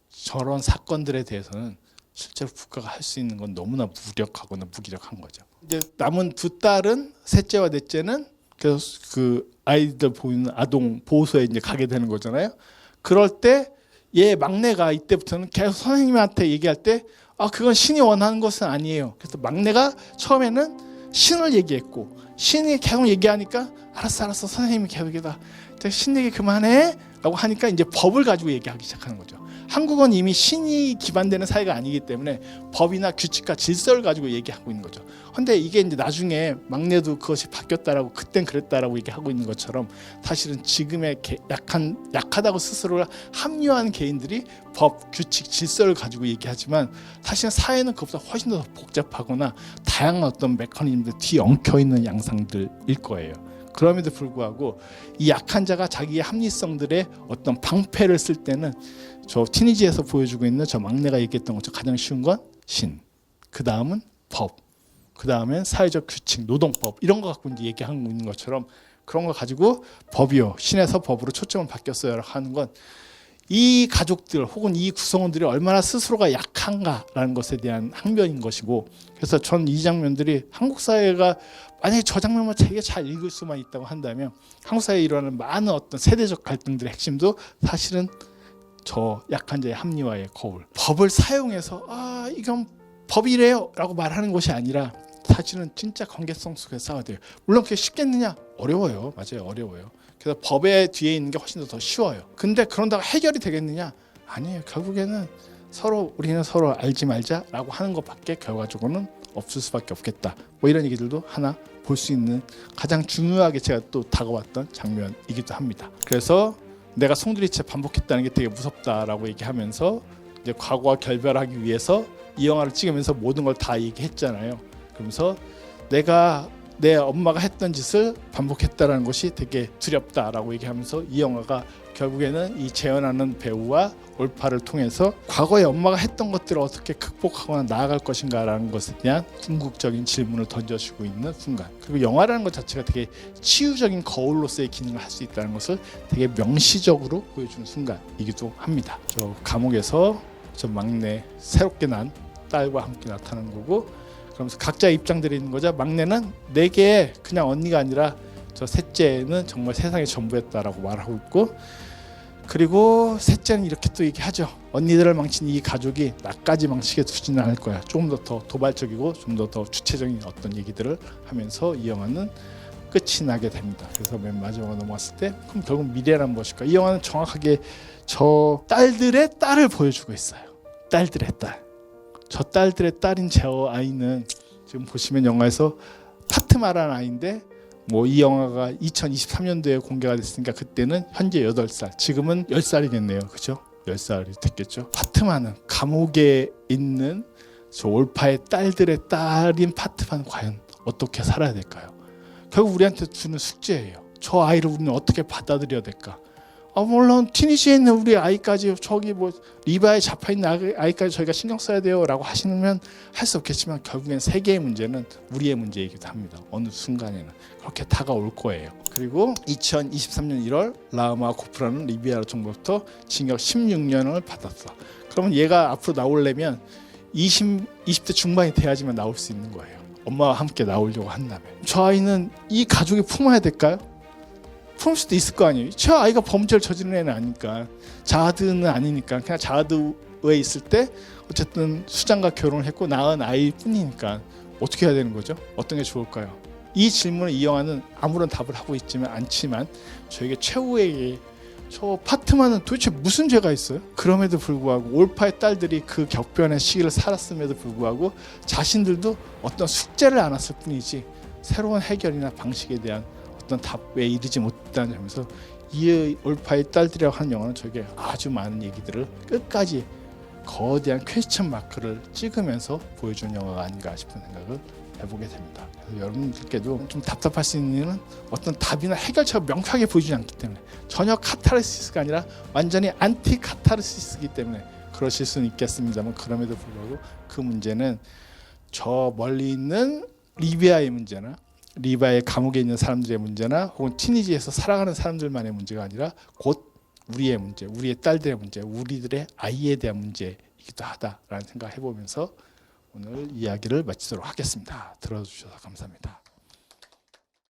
저런 사건들에 대해서는 실제로 국가가 할 수 있는 건 너무나 무력하거나 무기력한 거죠. 이제 남은 두 딸은 셋째와 넷째는 그래서 그 아이들 보이는 아동 보호소에 이제 가게 되는 거잖아요. 그럴 때 얘 막내가 이때부터는 계속 선생님한테 얘기할 때 그건 신이 원하는 것은 아니에요. 그래서 막내가 처음에는 신을 얘기했고 신이 계속 얘기하니까 알았어 선생님이 계속 얘기다. 신 얘기 그만해 라고 하니까 이제 법을 가지고 얘기하기 시작하는 거죠. 한국은 이미 신이 기반되는 사회가 아니기 때문에 법이나 규칙과 질서를 가지고 얘기하고 있는 거죠. 그런데 이게 이제 나중에 막내도 그것이 바뀌었다라고 그땐 그랬다라고 얘기하고 있는 것처럼 사실은 지금의 약하다고 스스로를 합리화하는 개인들이 법, 규칙, 질서를 가지고 얘기하지만 사실은 사회는 그것보다 훨씬 더 복잡하거나 다양한 어떤 메커니즘들 뒤엉켜 있는 양상들일 거예요. 그럼에도 불구하고 이 약한 자가 자기의 합리성들의 어떤 방패를 쓸 때는 저 티니지에서 보여주고 있는 저 막내가 얘기했던 것처럼 가장 쉬운 건 신, 그 다음은 법, 그 다음엔 사회적 규칙, 노동법 이런 거 갖고 이제 얘기하고 있는 것처럼 그런 거 가지고 법이요 신에서 법으로 초점을 바뀌었어요 하는 건 이 가족들 혹은 이 구성원들이 얼마나 스스로가 약한가라는 것에 대한 항변인 것이고, 그래서 전 이 장면들이 한국 사회가 만약에 저 장면만 되게 잘 읽을 수만 있다고 한다면 한국 사회에 일어나는 많은 어떤 세대적 갈등들의 핵심도 사실은 저 약한 자의 합리화의 거울, 법을 사용해서 이건 법이래요 라고 말하는 것이 아니라 사실은 진짜 관계성 속에서 싸워야 돼요. 물론 그게 쉽겠느냐? 어려워요. 맞아요, 어려워요. 그래서 법의 뒤에 있는 게 훨씬 더 쉬워요. 근데 그런다고 해결이 되겠느냐? 아니에요. 결국에는 우리는 서로 알지 말자라고 하는 것밖에 결과적으로는 없을 수밖에 없겠다. 뭐 이런 얘기들도 하나 볼 수 있는 가장 중요하게 제가 또 다가왔던 장면이기도 합니다. 그래서 내가 송두리째 반복했다는 게 되게 무섭다라고 얘기하면서 이제 과거와 결별하기 위해서 이 영화를 찍으면서 모든 걸 다 얘기했잖아요. 그러면서 내가 내 엄마가 했던 짓을 반복했다라는 것이 되게 두렵다라고 얘기하면서 이 영화가 결국에는 이 재현하는 배우와 올파를 통해서 과거에 엄마가 했던 것들을 어떻게 극복하거나 나아갈 것인가라는 것에 대한 궁극적인 질문을 던져주고 있는 순간, 그리고 영화라는 것 자체가 되게 치유적인 거울로서의 기능을 할 수 있다는 것을 되게 명시적으로 보여주는 순간이기도 합니다. 저 감옥에서 저 막내 새롭게 난 딸과 함께 나타나는 거고, 그러면서 각자의 입장들이 있는 거죠. 막내는 내게 그냥 언니가 아니라 저 셋째는 정말 세상의 전부였다라고 말하고 있고, 그리고 셋째는 이렇게 또 얘기하죠. 언니들을 망친 이 가족이 나까지 망치게 두지는 않을 거야. 조금 더 도발적이고 좀 더 주체적인 어떤 얘기들을 하면서 이 영화는 끝이 나게 됩니다. 그래서 맨 마지막으로 넘어갔을 때 그럼 결국 미래란 무엇일까? 이 영화는 정확하게 저 딸들의 딸을 보여주고 있어요. 딸들의 딸. 저 딸들의 딸인 제 아이는 지금 보시면 영화에서 파트마라는 아이인데, 뭐 이 영화가 2023년도에 공개가 됐으니까 그때는 현재 8살, 지금은 10살이겠네요. 그죠? 10살이 됐겠죠. 파트마는 감옥에 있는 저 올파의 딸들의 딸인 파트마는 과연 어떻게 살아야 될까요? 결국 우리한테 주는 숙제예요. 저 아이를 우리는 어떻게 받아들여야 될까? 물론 티니지에 있는 우리 아이까지 저기 뭐 리바에 잡혀있는 아이까지 저희가 신경 써야 돼요 라고 하시면 할 수 없겠지만 결국엔 세계의 문제는 우리의 문제이기도 합니다. 어느 순간에는 그렇게 다가올 거예요. 그리고 2023년 1월 라우마 코프라는 리비아 정부부터 징역 16년을 받았어. 그러면 얘가 앞으로 나오려면 20대 중반이 돼야지만 나올 수 있는 거예요. 엄마와 함께 나오려고 한다면. 저 아이는 이 가족이 품어야 될까요? 품을 수도 있을 거 아니에요. 저 아이가 범죄를 저지른 애는 아니니까, 자아드는 아니니까, 그냥 자아드에 있을 때 어쨌든 수장과 결혼을 했고 낳은 아이일 뿐이니까 어떻게 해야 되는 거죠? 어떤 게 좋을까요? 이 질문을 이 영화는 아무런 답을 하고 있지만 않지만 저에게 최후의 저 파트마는 도대체 무슨 죄가 있어요? 그럼에도 불구하고 올파의 딸들이 그 격변의 시기를 살았음에도 불구하고 자신들도 어떤 숙제를 안았을 뿐이지 새로운 해결이나 방식에 대한 어떤 답에 이르지 못했다는 점에서 이 올파의 딸들이라고 하는 영화는 저에게 아주 많은 얘기들을 끝까지 거대한 퀘스천 마크를 찍으면서 보여준 영화가 아닌가 싶은 생각을 해보게 됩니다. 그래서 여러분들께도 좀 답답할 수 있는 어떤 답이나 해결책을 명확하게 보여주지 않기 때문에, 전혀 카타르시스가 아니라 완전히 안티 카타르시스이기 때문에 그러실 수는 있겠습니다만, 그럼에도 불구하고 그 문제는 저 멀리 있는 리비아의 문제나 리바의 감옥에 있는 사람들의 문제나 혹은 티니지에서 살아가는 사람들만의 문제가 아니라 곧 우리의 문제, 우리의 딸들의 문제, 우리들의 아이에 대한 문제이기도 하다라는 생각을 해보면서 오늘 이야기를 마치도록 하겠습니다. 들어주셔서 감사합니다.